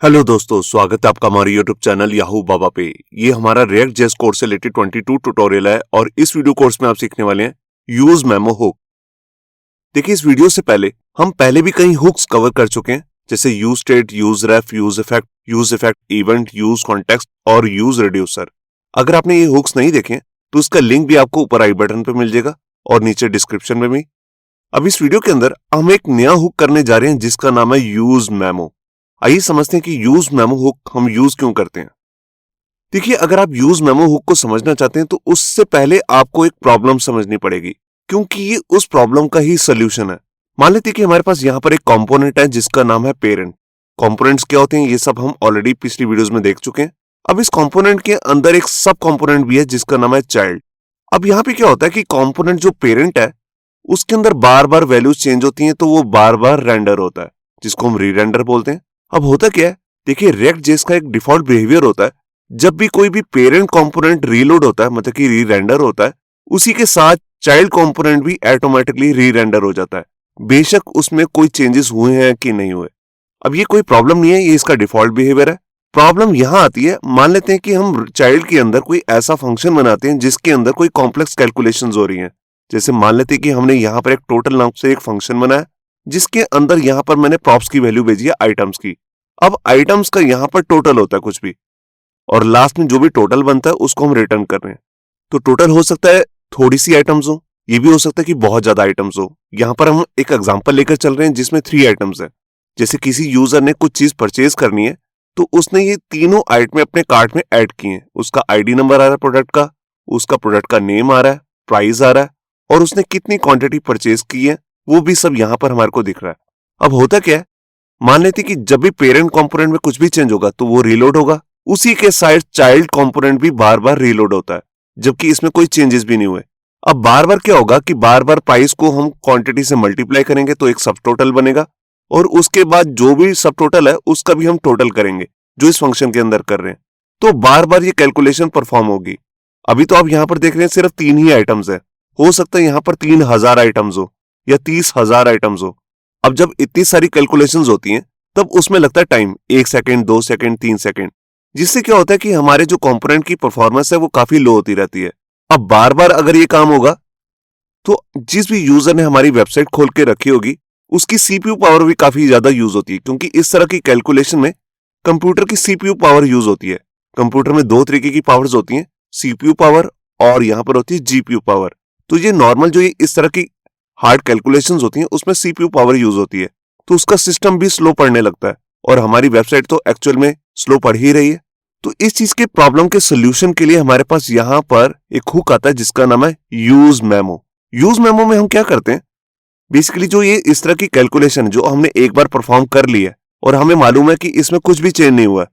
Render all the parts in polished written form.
Hello दोस्तों, स्वागत है आपका हमारे यूट्यूब चैनल याहू बाबा पे। ये हमारा रिएक्ट जेएस कोर्स से रिलेटेड 22 ट्यूटोरियल है और इस वीडियो कोर्स में आप सीखने वाले हैं यूज मेमो हुक। देखिए, इस वीडियो से पहले हम पहले भी कई हुक्स कवर कर चुके हैं, जैसे use state, use ref, use effect event, use context और यूज रिड्यूसर। अगर आपने ये हुक्स नहीं देखे तो इसका लिंक भी आपको ऊपर आई बटन पे मिल जाएगा और नीचे डिस्क्रिप्शन में भी। अब इस वीडियो के अंदर हम एक नया हुक करने जा रहे हैं जिसका नाम है यूज मेमो। आइए समझते हैं कि यूज मेमो हुक हम यूज क्यों करते हैं। देखिए, अगर आप यूज मेमो हुक को समझना चाहते हैं तो उससे पहले आपको एक प्रॉब्लम समझनी पड़ेगी, क्योंकि ये उस प्रॉब्लम का ही सोल्यूशन है। मान लेते हैं कि हमारे पास यहाँ पर एक कंपोनेंट है जिसका नाम है पेरेंट। कंपोनेंट्स क्या होते हैं ये सब हम ऑलरेडी पिछली वीडियोस में देख चुके हैं। अब इस कंपोनेंट के अंदर एक सब कंपोनेंट भी है जिसका नाम है चाइल्ड। अब यहाँ पे क्या होता है कि कंपोनेंट जो पेरेंट है उसके अंदर बार बार वैल्यूज चेंज होती हैं, तो वो बार बार रेंडर होता है, जिसको हम री रेंडर बोलते हैं। अब होता क्या है, देखिए, रिएक्ट जेएस का एक डिफॉल्ट बिहेवियर होता है, जब भी कोई भी पेरेंट कंपोनेंट रीलोड होता है, मतलब कि री रेंडर होता है, उसी के साथ चाइल्ड कंपोनेंट भी ऑटोमेटिकली री रेंडर हो जाता है, बेशक उसमें कोई चेंजेस हुए हैं कि नहीं हुए। अब ये कोई प्रॉब्लम नहीं है, ये इसका डिफॉल्ट बिहेवियर है। प्रॉब्लम यहां आती है, मान लेते हैं कि हम चाइल्ड के अंदर कोई ऐसा फंक्शन बनाते हैं जिसके अंदर कोई कॉम्प्लेक्स कैलकुलेशंस हो रही हैं। जैसे मान लेते हैं कि हमने यहाँ पर एक टोटल नाम से एक फंक्शन बनाया जिसके अंदर यहाँ पर मैंने प्रॉप्स की वैल्यू भेजी है आइटम्स की। अब आइटम्स का यहाँ पर टोटल होता है कुछ भी, और लास्ट में जो भी टोटल बनता है उसको हम रिटर्न कर रहे हैं। तो टोटल हो सकता है थोड़ी सी आइटम्स हो, ये भी हो सकता है कि बहुत ज्यादा आइटम्स हो। यहाँ पर हम एक एग्जांपल लेकर चल रहे हैं जिसमें 3 आइटम्स है। जैसे किसी यूजर ने कुछ चीज परचेज करनी है तो उसने ये तीनों आइटम अपने कार्ट में ऐड किए हैं। उसका आईडी नंबर आ रहा है प्रोडक्ट का, उसका प्रोडक्ट का नेम आ रहा है, प्राइस आ रहा है, और उसने कितनी क्वांटिटी परचेज की है वो भी सब यहाँ पर हमारे को दिख रहा है। अब होता क्या है, मान लेते कि जब भी पेरेंट कंपोनेंट में कुछ भी चेंज होगा तो वो रीलोड होगा, उसी के साइड चाइल्ड कंपोनेंट भी बार बार रीलोड होता है, जबकि इसमें कोई चेंजेस भी नहीं हुए। अब बार बार क्या होगा कि बार बार प्राइस को हम क्वांटिटी से मल्टीप्लाई करेंगे तो एक सब टोटल बनेगा, और उसके बाद जो भी सब टोटल है उसका भी हम टोटल करेंगे जो इस फंक्शन के अंदर कर रहे हैं, तो बार बार ये कैलकुलेशन परफॉर्म होगी। अभी तो आप यहाँ पर देख रहे हैं सिर्फ 3 ही आइटम्स है, हो सकता है यहाँ पर 3000 आइटम्स हो या 30,000 आइटम्स हो। अब जब इतनी सारी कैलकुलेशंस होती हैं तब उसमें लगता है टाइम, 1 सेकंड, 2 सेकंड, 3 सेकंड, जिससे क्या होता है कि हमारे जो कंपोनेंट की परफॉर्मेंस है वो काफी लो होती रहती है। अब बार बार अगर ये काम होगा तो जिस भी यूजर ने हमारी वेबसाइट खोल के रखी होगी उसकी सीपीयू पावर भी काफी ज्यादा यूज होती है, क्योंकि इस तरह की कैलकुलेशन में कंप्यूटर की सीपीयू पावर यूज होती है। कंप्यूटर में 2 तरीके की पावर्स होती हैं, सीपीयू पावर और यहाँ पर होती है जीपीयू पावर। तो ये नॉर्मल जो ये इस तरह की हार्ड कैलकुलेशंस होती हैं उसमें सीपीयू पावर यूज होती है, तो उसका सिस्टम भी स्लो पढ़ने लगता है, और हमारी वेबसाइट तो एक्चुअल में स्लो पढ़ ही रही है। तो इस चीज के प्रॉब्लम के सोल्यूशन के लिए हमारे पास यहाँ पर एक हुक आता है जिसका नाम है यूज मेमो। यूज मेमो में हम क्या करते हैं, बेसिकली जो ये इस तरह की कैलकुलेशन जो हमने एक बार परफॉर्म कर ली है और हमें मालूम है कि इसमें कुछ भी चेंज नहीं हुआ है,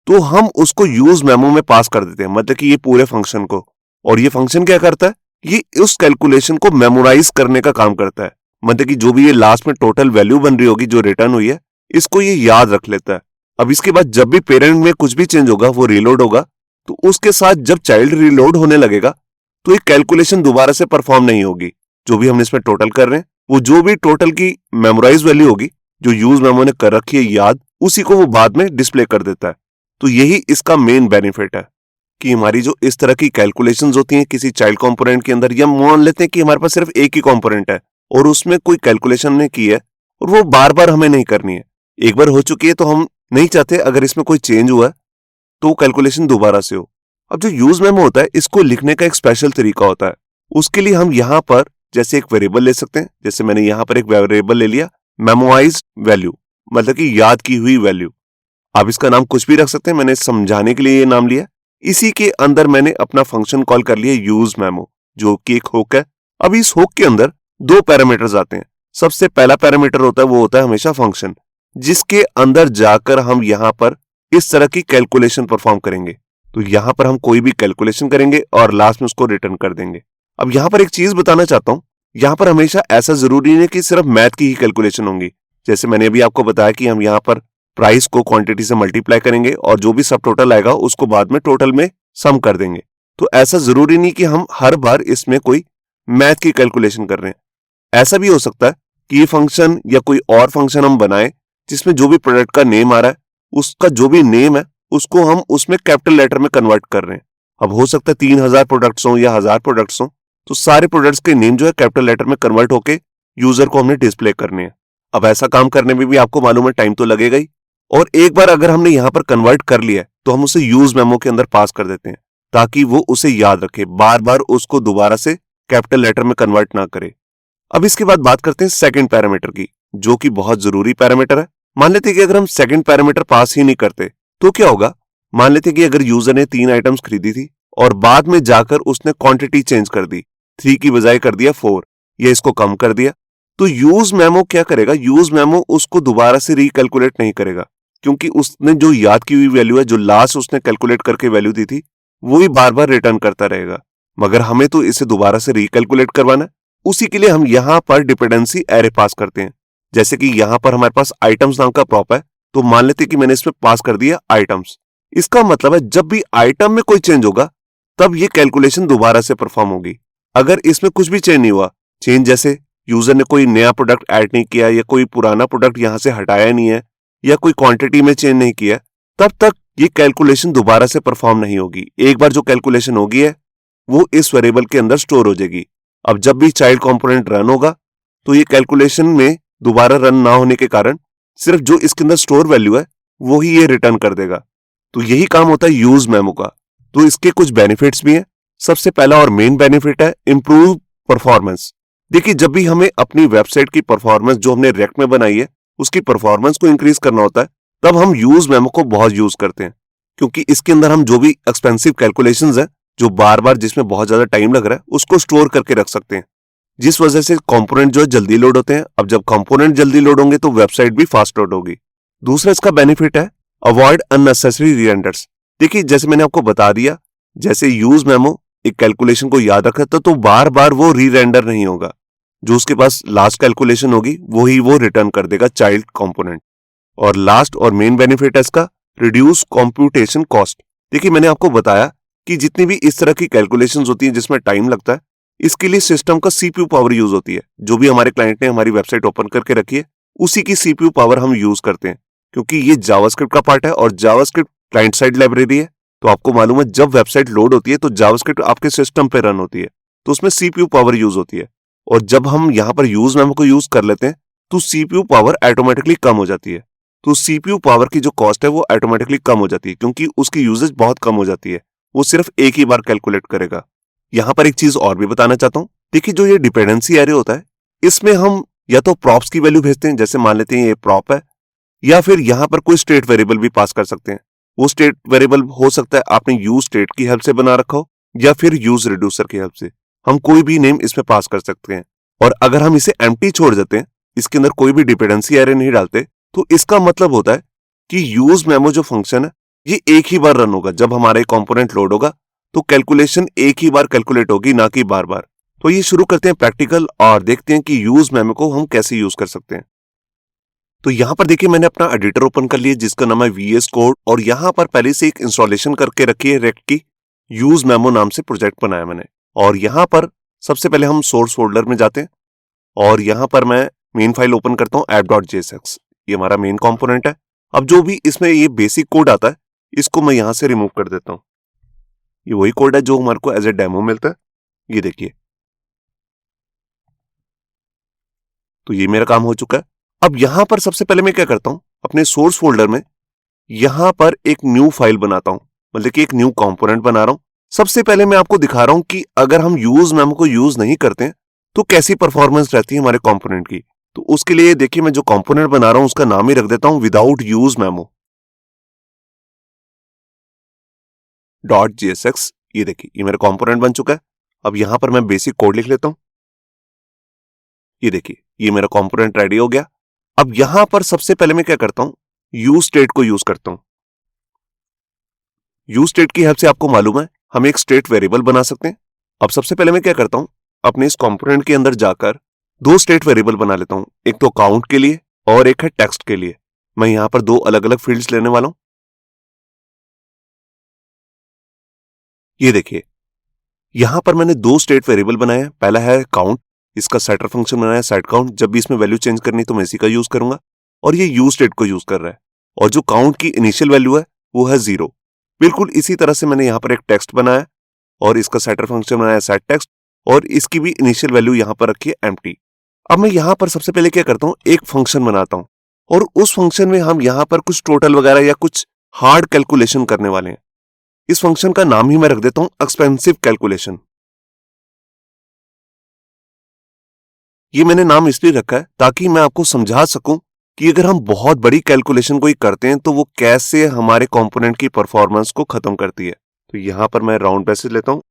तो हम उसको यूज मेमो में पास कर देते हैं, मतलब कि ये पूरे फंक्शन को। और ये फंक्शन क्या करता है, ये उस कैलकुलेशन को मेमोराइज करने का काम करता है, मतलब कि जो भी ये लास्ट में टोटल वैल्यू बन रही होगी जो रिटर्न हुई है इसको ये याद रख लेता है। अब इसके बाद जब भी पेरेंट में कुछ भी चेंज होगा वो रीलोड होगा, तो उसके साथ जब चाइल्ड रीलोड होने लगेगा तो ये कैलकुलेशन दोबारा से परफॉर्म नहीं होगी। जो भी हम इसमें टोटल कर रहे हैं वो जो भी टोटल की मेमोराइज वैल्यू होगी जो यूज मेमो ने कर रखी है याद, उसी को वो बाद में डिस्प्ले कर देता है। तो यही इसका मेन बेनिफिट है कि हमारी जो इस तरह की कैलकुलेशंस होती हैं किसी चाइल्ड कंपोनेंट के अंदर, या मान लेते हैं कि हमारे पास सिर्फ एक ही कंपोनेंट है और उसमें कोई कैलकुलेशन ने की है और वो बार बार हमें नहीं करनी है, एक बार हो चुकी है तो हम नहीं चाहते अगर इसमें कोई चेंज हुआ है तो कैलकुलेशन दोबारा से हो। अब जो यूज मेमो होता है इसको लिखने का एक स्पेशल तरीका होता है। उसके लिए हम यहाँ पर जैसे एक वेरिएबल ले सकते हैं, जैसे मैंने यहाँ पर एक वेरिएबल ले लिया मेमोराइज्ड वैल्यू, मतलब कि याद की हुई वैल्यू। आप इसका नाम कुछ भी रख सकते हैं, मैंने समझाने के लिए ये नाम लिया। इसी के अंदर मैंने अपना फंक्शन कॉल कर लिया यूज मेमो, जो कि एक हुक है। अब इस हुक के अंदर 2 पैरामीटर्स आते हैं। सबसे पहला पैरामीटर होता है वो होता है हमेशा फंक्शन, जिसके अंदर जाकर हम यहाँ पर इस तरह की कैलकुलेशन परफॉर्म करेंगे। तो यहाँ पर हम कोई भी कैलकुलेशन करेंगे और लास्ट में उसको रिटर्न कर देंगे। अब यहाँ पर एक चीज बताना चाहता हूँ, यहाँ पर हमेशा ऐसा जरूरी नहीं है कि सिर्फ मैथ की ही कैलकुलेशन होंगी। जैसे मैंने अभी आपको बताया कि हम यहाँ पर प्राइस को क्वांटिटी से मल्टीप्लाई करेंगे और जो भी सब टोटल आएगा उसको बाद में टोटल में सम कर देंगे। तो ऐसा जरूरी नहीं कि हम हर बार इसमें कोई मैथ की कैलकुलेशन कर रहे हैं। ऐसा भी हो सकता है कि ये फंक्शन या कोई और फंक्शन हम बनाएं जिसमें जो भी प्रोडक्ट का नेम आ रहा है उसका जो भी नेम है उसको हम उसमें कैपिटल लेटर में कन्वर्ट कर रहे हैं। अब हो सकता है 3000 प्रोडक्ट्स हो या 1000 प्रोडक्ट्स हो, तो सारे प्रोडक्ट्स के नेम जो है कैपिटल लेटर में कन्वर्ट होके यूजर को हमने डिस्प्ले करने हैं। अब ऐसा काम करने में भी आपको मालूम है टाइम तो लगेगा ही, और एक बार अगर हमने यहां पर कन्वर्ट कर लिया है तो हम उसे यूज मेमो के अंदर पास कर देते हैं ताकि वो उसे याद रखे, बार बार उसको दोबारा से कैपिटल लेटर में कन्वर्ट ना करे। अब इसके बाद बात करते हैं सेकंड पैरामीटर की, जो कि बहुत जरूरी पैरामीटर है। मान लेते हैं कि अगर हम सेकंड पैरामीटर पास ही नहीं करते तो क्या होगा। मान लेते हैं कि अगर यूजर ने 3 आइटम्स खरीदी थी और बाद में जाकर उसने क्वांटिटी चेंज कर दी, 3 की बजाय कर दिया 4 या इसको कम कर दिया, तो यूज मेमो क्या करेगा, यूज मेमो उसको दोबारा से रिकैलकुलेट नहीं करेगा, क्योंकि उसने जो याद की हुई वैल्यू है, जो लास्ट उसने कैलकुलेट करके वैल्यू दी थी, वो ही बार बार रिटर्न करता रहेगा। मगर हमें तो इसे दोबारा से रिकैलकुलेट करवाना है। उसी के लिए हम यहां पर डिपेंडेंसी एरे पास करते हैं। जैसे कि यहां पर हमारे पास आइटम्स नाम का प्रॉप है, तो मान लेते हैं कि मैंने इसमें पास कर दिया आइटम्स। इसका मतलब है जब भी आइटम में कोई चेंज होगा तब ये कैलकुलेशन दोबारा से परफॉर्म होगी। अगर इसमें कुछ भी चेंज नहीं हुआ, चेंज जैसे यूजर ने कोई नया प्रोडक्ट ऐड नहीं किया या कोई पुराना प्रोडक्ट यहां से हटाया नहीं है या कोई क्वांटिटी में चेंज नहीं किया, तब तक ये कैलकुलेशन दोबारा से परफॉर्म नहीं होगी। एक बार जो कैलकुलेशन होगी है वो इस वेरिएबल के अंदर स्टोर हो जाएगी। अब जब भी चाइल्ड कंपोनेंट रन होगा तो ये कैलकुलेशन में दोबारा रन ना होने के कारण सिर्फ जो इसके अंदर स्टोर वैल्यू है वो ही ये रिटर्न कर देगा। तो यही काम होता है यूज मेमो का। तो इसके कुछ बेनिफिट्स भी हैं। सबसे पहला और मेन बेनिफिट है इंप्रूव परफॉर्मेंस। देखिए, जब भी हमें अपनी वेबसाइट की परफॉर्मेंस जो हमने रेक्ट में बनाई है उसकी परफॉर्मेंस को इंक्रीज करना होता है, तब हम यूज मेमो को बहुत यूज करते हैं, क्योंकि इसके अंदर हम जो भी एक्सपेंसिव कैलकुलेशंस है, जो बार बार जिसमें बहुत ज्यादा टाइम लग रहा है, उसको स्टोर करके रख सकते हैं, जिस वजह से कंपोनेंट जो है जल्दी लोड होते हैं। अब जब कंपोनेंट जल्दी लोड होंगे तो वेबसाइट भी फास्ट लोड होगी। दूसरा इसका बेनिफिट है अवॉइड अननेसेसरी रीरेंडर्स। देखिए, जैसे मैंने आपको बता दिया, जैसे यूज मेमो एक कैलकुलेशन को याद रखता है तो बार बार वो रीरेंडर नहीं होगा। जो उसके पास लास्ट कैलकुलेशन होगी वही वो रिटर्न कर देगा चाइल्ड कंपोनेंट। और लास्ट और मेन बेनिफिट है इसका रिड्यूस कंप्यूटेशन कॉस्ट। देखिए, मैंने आपको बताया कि जितनी भी इस तरह की कैलकुलेशंस होती हैं जिसमें टाइम लगता है, इसके लिए सिस्टम का सीपीयू पावर यूज होती है। जो भी हमारे क्लाइंट ने हमारी वेबसाइट ओपन करके रखी है उसी की सीपीयू पावर हम यूज करते हैं, क्योंकि ये जावास्क्रिप्ट का पार्ट है और जावास्क्रिप्ट क्लाइंट साइड लाइब्रेरी है। तो आपको मालूम है जब वेबसाइट लोड होती है तो जावास्क्रिप्ट आपके सिस्टम पे रन होती है, तो उसमें सीपीयू पावर यूज होती है। और जब हम यहां पर यूज मेमो को यूज कर लेते हैं तो सीपीयू पावर ऑटोमेटिकली कम हो जाती है। तो सीपीयू पावर की जो कॉस्ट है वो ऑटोमेटिकली कम हो जाती है, क्योंकि उसकी यूजेज बहुत कम हो जाती है। वो सिर्फ एक ही बार कैलकुलेट करेगा। यहां पर एक चीज और भी बताना चाहता हूं। देखिए, जो ये डिपेंडेंसी एरे होता है, इसमें हम या तो प्रॉप्स की वैल्यू भेजते हैं, जैसे मान लेते हैं ये प्रॉप है, या फिर यहां पर कोई स्टेट वेरिएबल भी पास कर सकते हैं। वो स्टेट वेरिएबल हो सकता है आपने यूज स्टेट की हेल्प से बना रखा हो या फिर यूज रिड्यूसर की हेल्प से। हम कोई भी नेम इसमें पास कर सकते हैं। और अगर हम इसे एम्प्टी छोड़ देते हैं, इसके अंदर कोई भी डिपेंडेंसी एरे नहीं डालते, तो इसका मतलब होता है कि यूज मेमो जो फंक्शन है ये एक ही बार रन होगा। जब हमारा कंपोनेंट लोड होगा तो कैलकुलेशन एक ही बार कैलकुलेट होगी, ना कि बार बार। तो ये शुरू करते हैं प्रैक्टिकल और देखते हैं कि यूज मेमो को हम कैसे यूज कर सकते हैं। तो यहां पर देखिए, मैंने अपना एडिटर ओपन कर लिया जिसका नाम है VS कोड, और यहां पर पहले से एक इंस्टॉलेशन करके रखी है रेक्ट की। यूज मेमो नाम से प्रोजेक्ट बनाया मैंने, और यहां पर सबसे पहले हम सोर्स फोल्डर में जाते हैं और यहां पर मैं मेन फाइल ओपन करता हूं app.jsx। ये हमारा मेन कंपोनेंट है। अब जो भी इसमें ये बेसिक कोड आता है इसको मैं यहां से रिमूव कर देता हूं। ये वही कोड है जो हमारे को एज ए डेमो मिलता है। ये देखिए, तो ये मेरा काम हो चुका है। अब यहां पर सबसे पहले मैं क्या करता हूं, अपने सोर्स फोल्डर में यहां पर एक न्यू फाइल बनाता हूं, मतलब कि एक न्यू कंपोनेंट बना रहा हूं। सबसे पहले मैं आपको दिखा रहा हूं कि अगर हम यूज मेमो को यूज नहीं करते हैं तो कैसी परफॉर्मेंस रहती है हमारे कंपोनेंट की। तो उसके लिए देखिए, मैं जो कंपोनेंट बना रहा हूं उसका नाम ही रख देता हूं विदाउट यूज मेमो .jsx। ये देखिए, ये मेरा कंपोनेंट बन चुका है। अब यहां पर मैं बेसिक कोड लिख लेता हूं। ये देखिए, ये मेरा कंपोनेंट रेडी हो गया। अब यहां पर सबसे पहले मैं क्या करता हूं, यूज स्टेट को यूज करता हूं। यूज स्टेट की हेल्प से आपको मालूम है हम एक स्टेट वेरिएबल बना सकते हैं। अब सबसे पहले मैं क्या करता हूं, अपने इस कंपोनेंट के अंदर जाकर 2 स्टेट वेरिएबल बना लेता हूं। एक तो काउंट के लिए और एक है टेक्स्ट के लिए। मैं यहां पर 2 अलग अलग फील्ड्स लेने वाला हूं। ये देखिए, यहां पर मैंने 2 स्टेट वेरिएबल बनाए हैं। पहला है काउंट, इसका सेटर फंक्शन बनाया है सेट काउंट। जब भी इसमें वैल्यू चेंज करनी तो मैं इसी का यूज करूंगा, और ये यूज स्टेट को यूज कर रहा है। और जो काउंट की इनिशियल वैल्यू है वो है 0। बिल्कुल इसी तरह से मैंने यहाँ पर एक टेक्स्ट बनाया और इसका सेटर फंक्शन बनाया सेट टेक्स्ट, और इसकी भी इनिशियल वैल्यू यहाँ पर रखी है एम्प्टी। अब मैं यहाँ पर सबसे पहले क्या करता हूँ, एक फंक्शन बनाता हूँ और उस फंक्शन में हम यहाँ पर कुछ टोटल वगैरह या कुछ हार्ड कैलकुलेशन करने वाले हैं। इस फंक्शन का नाम ही मैं रख देता हूं एक्सपेंसिव कैलकुलेशन। ये मैंने नाम इसलिए रखा है ताकि मैं आपको समझा सकूं कि अगर हम बहुत बड़ी कैलकुलेशन कोई करते हैं तो वो कैसे हमारे कंपोनेंट की परफॉर्मेंस को खत्म करती है। तो यहां पर मैं राउंड पैसेज लेता हूं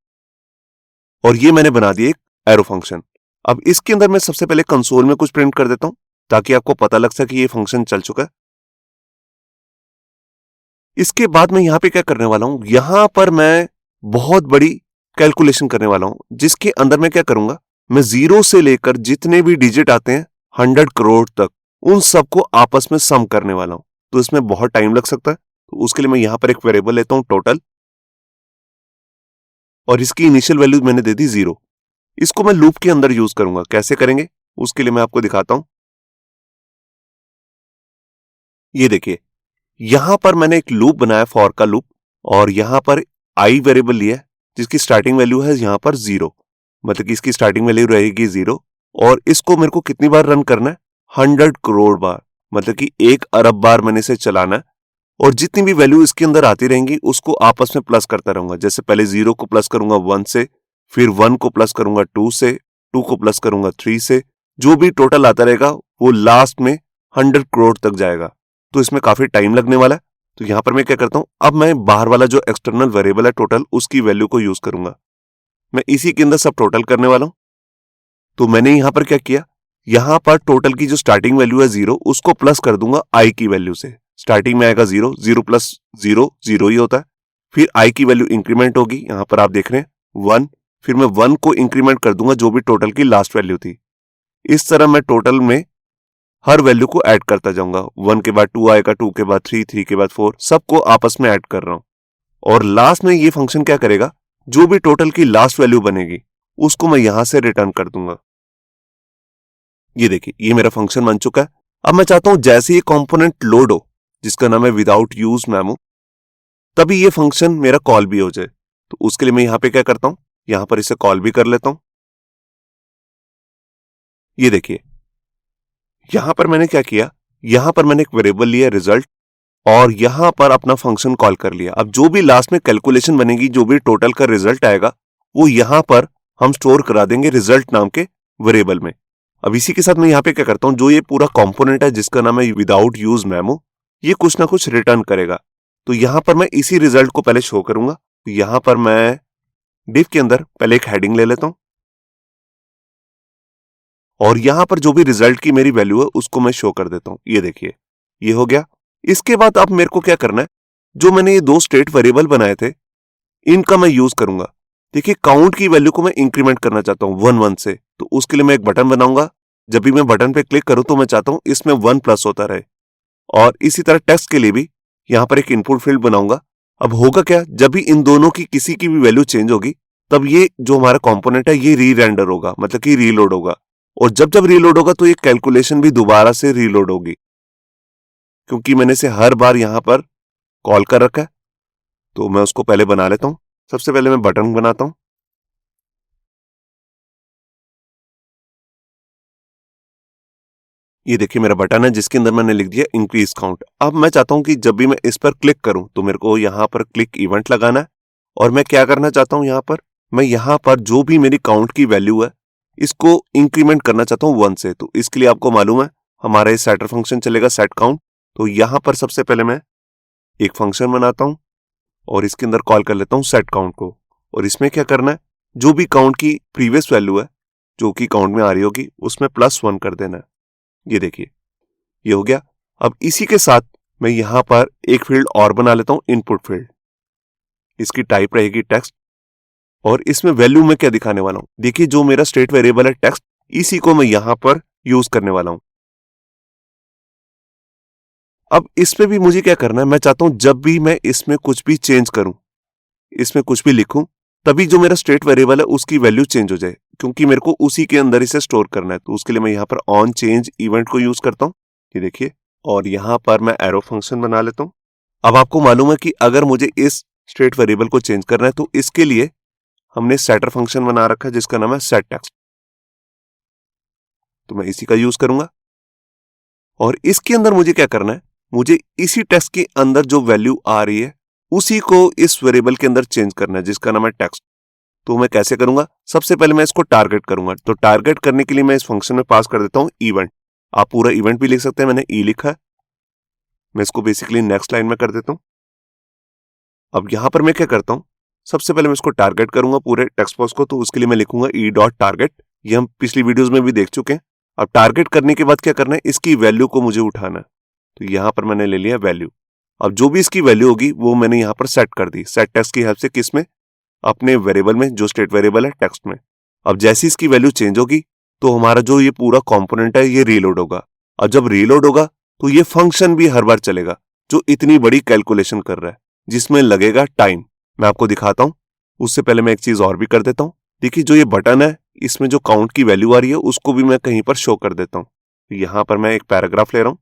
और ये मैंने बना दिया एक एरो फंक्शन। अब इसके अंदर मैं सबसे पहले कंसोल में कुछ प्रिंट कर देता हूं ताकि आपको पता लग सके ये फंक्शन चल चुका है। इसके बाद मैं यहां पे क्या करने वाला हूं, यहां पर मैं बहुत बड़ी कैलकुलेशन करने वाला हूं जिसके अंदर मैं क्या करूंगा, मैं 0 से लेकर जितने भी डिजिट आते हैं 100 करोड़ तक उन सबको आपस में सम करने वाला हूं। तो इसमें बहुत टाइम लग सकता है, तो उसके लिए मैं यहां पर एक वेरिएबल लेता हूं टोटल, और इसकी इनिशियल वैल्यू मैंने दे दी 0। इसको मैं लूप के अंदर यूज करूंगा। कैसे करेंगे उसके लिए मैं आपको दिखाता हूं। ये देखिए यहां पर मैंने एक लूप बनाया फॉर का लूप, और यहां पर आई वेरिएबल लिया है जिसकी स्टार्टिंग वैल्यू है यहां पर 0, मतलब कि इसकी स्टार्टिंग वैल्यू रहेगी 0, और इसको मेरे को कितनी बार रन करना है, 100 करोड़ बार, मतलब कि 1 अरब बार मैंने इसे चलाना है। और जितनी भी वैल्यू इसके अंदर आती रहेंगी उसको आपस में प्लस करता रहूंगा। जैसे पहले 0 को प्लस करूंगा 1 से, फिर 1 को प्लस करूंगा 2 से, 2 को प्लस करूंगा 3 से, जो भी टोटल आता रहेगा वो लास्ट में 100 करोड़ तक जाएगा। तो इसमें काफी टाइम लगने वाला है। तो यहां पर मैं क्या करता हूं, अब मैं बाहर वाला जो एक्सटर्नल वेरिएबल है टोटल उसकी वैल्यू को यूज करूंगा। मैं इसी के अंदर सब टोटल करने वाला हूं। तो मैंने यहां पर क्या किया, यहां पर टोटल की जो स्टार्टिंग वैल्यू है 0 उसको प्लस कर दूंगा आई की वैल्यू से। स्टार्टिंग में आएगा 0, 0 प्लस 0 0 ही होता है। फिर आई की वैल्यू इंक्रीमेंट होगी, यहां पर आप देख रहे हैं 1, फिर मैं 1 को इंक्रीमेंट कर दूंगा जो भी टोटल की लास्ट वैल्यू थी। इस तरह मैं टोटल में हर वैल्यू को ऐड करता जाऊंगा। 1 के बाद 2 आएगा, 2 के बाद 3, 3 के बाद 4, सबको आपस में ऐड कर रहा हूं। और लास्ट में ये फंक्शन क्या करेगा, जो भी टोटल की लास्ट वैल्यू बनेगी उसको मैं यहां से रिटर्न कर दूंगा। ये देखिए ये मेरा फंक्शन बन चुका है। अब मैं चाहता हूं जैसे ये कंपोनेंट लोड हो जिसका नाम है विदाउट यूज मेमो, तभी ये फंक्शन मेरा कॉल भी हो जाए। तो उसके लिए मैं यहां पे क्या करता हूं, यहां पर इसे कॉल भी कर लेता हूं। ये देखिए यहां पर मैंने क्या किया, यहां पर मैंने एक वेरिएबल लिया रिजल्ट, और यहां पर अपना फंक्शन कॉल कर लिया। अब जो भी लास्ट में कैलकुलेशन बनेगी, जो भी टोटल का रिजल्ट आएगा वो यहां पर हम स्टोर करा देंगे रिजल्ट नाम के वेरिएबल में। अब इसी के साथ मैं यहां पे क्या करता हूं, जो ये पूरा कंपोनेंट है जिसका नाम है विदाउट यूज मेमो, ये कुछ ना कुछ रिटर्न करेगा। तो यहां पर मैं इसी रिजल्ट को पहले शो करूंगा। तो यहां पर मैं डिव के अंदर पहले एक हेडिंग ले लेता हूं, और यहां पर जो भी रिजल्ट की मेरी वैल्यू है उसको मैं शो कर देता हूं। ये देखिए ये हो गया। इसके बाद अब मेरे को क्या करना है, जो मैंने ये 2 स्टेट वेरिएबल बनाए थे इनका मैं यूज करूंगा। देखिए काउंट की वैल्यू को मैं इंक्रीमेंट करना चाहता हूं 1 1 से, तो उसके लिए मैं एक बटन बनाऊंगा। जब भी मैं बटन पे क्लिक करूं तो मैं चाहता हूं इसमें 1 प्लस होता रहे। और इसी तरह टेक्स्ट के लिए भी यहां पर एक इनपुट फील्ड बनाऊंगा। अब होगा क्या, जब भी इन दोनों की किसी की भी वैल्यू चेंज होगी तब ये जो हमारा कंपोनेंट है ये री रेंडर होगा, मतलब कि रीलोड होगा। और जब जब रीलोड होगा तो ये कैलकुलेशन भी दोबारा से रीलोड होगी, क्योंकि मैंने इसे हर बार यहां पर कॉल कर रखा है। तो मैं उसको पहले बना लेता हूं। सबसे पहले मैं बटन बनाता हूं। ये देखिए मेरा बटन है जिसके अंदर मैंने लिख दिया इंक्रीज काउंट। अब मैं चाहता हूं कि जब भी मैं इस पर क्लिक करूं तो मेरे को यहां पर क्लिक इवेंट लगाना है, और मैं क्या करना चाहता हूं, मैं यहां पर जो भी मेरी काउंट की वैल्यू है इसको इंक्रीमेंट करना चाहता हूं 1 से। तो इसके लिए आपको मालूम है हमारा ये सेटर फंक्शन चलेगा सेट काउंट। तो यहां पर सबसे पहले मैं एक फंक्शन बनाता हूं और इसके अंदर कॉल कर लेता हूं सेट काउंट को। और इसमें क्या करना है, जो भी काउंट की प्रीवियस वैल्यू है जो कि काउंट में आ रही होगी उसमें +1 कर देना है। ये देखिए ये हो गया। अब इसी के साथ मैं यहां पर एक फील्ड और बना लेता हूं, इनपुट फील्ड। इसकी टाइप रहेगी टेक्स्ट, और इसमें वैल्यू में क्या दिखाने वाला हूं, देखिए जो मेरा स्टेट वेरिएबल है टेक्स्ट, इसी को मैं यहां पर यूज करने वाला हूं। अब इसमें भी मुझे क्या करना है, मैं चाहता हूं जब भी मैं इसमें कुछ भी चेंज करूं, इसमें कुछ भी लिखूं, तभी जो मेरा स्टेट वेरिएबल है उसकी वैल्यू चेंज हो जाए, क्योंकि मेरे को उसी के अंदर इसे स्टोर करना है। तो उसके लिए मैं यहां पर ऑन चेंज इवेंट को यूज करता हूं। ये देखिए और यहां पर मैं एरो फंक्शन बना लेता हूं। अब आपको मालूम है कि अगर मुझे इस स्टेट वेरिएबल को चेंज करना है तो इसके लिए हमने सेटर फंक्शन बना रखा है जिसका नाम है सेट टेक्स्ट, तो मैं इसी का यूज करूंगा। और इसके अंदर मुझे क्या करना है, मुझे इसी टेक्स्ट के अंदर जो वैल्यू आ रही है उसी को इस वेरिएबल के अंदर चेंज करना है जिसका नाम है टेक्स्ट। तो मैं कैसे करूंगा, सबसे पहले मैं इसको टारगेट करूंगा। तो टारगेट करने के लिए मैं इस फंक्शन में पास कर देता हूं इवेंट। आप पूरा इवेंट भी लिख सकते हैं, मैंने ई लिखा है। मैं इसको बेसिकली नेक्स्ट लाइन में कर देता हूं। अब यहां पर मैं क्या करता हूं, सबसे पहले मैं इसको टारगेट करूंगा पूरे टेक्स्ट बॉक्स को, तो उसके लिए मैं लिखूंगा ई डॉट टारगेट। ये हम पिछली वीडियोस में भी देख चुके हैं। अब टारगेट करने के बाद क्या करना है, इसकी वैल्यू को मुझे उठाना है। तो यहां पर मैंने ले लिया वैल्यू। अब जो भी इसकी वैल्यू होगी वो मैंने यहां पर सेट कर दी, सेट टेक्स्ट की हेल्प से। किस में, अपने वेरिएबल में, जो स्टेट वेरिएबल है टेक्स्ट में। अब जैसी इसकी वैल्यू चेंज होगी तो हमारा जो ये पूरा कंपोनेंट है ये रीलोड होगा। और जब रीलोड होगा तो ये फंक्शन भी हर बार चलेगा जो इतनी बड़ी कैलकुलेशन कर रहा है, जिसमें लगेगा टाइम। मैं आपको दिखाता हूं, उससे पहले मैं एक चीज और भी कर देता हूं। देखिए जो ये बटन है इसमें जो काउंट की वैल्यू आ रही है उसको भी मैं कहीं पर शो कर देता हूं। यहां पर मैं एक पैराग्राफ ले रहा हूं।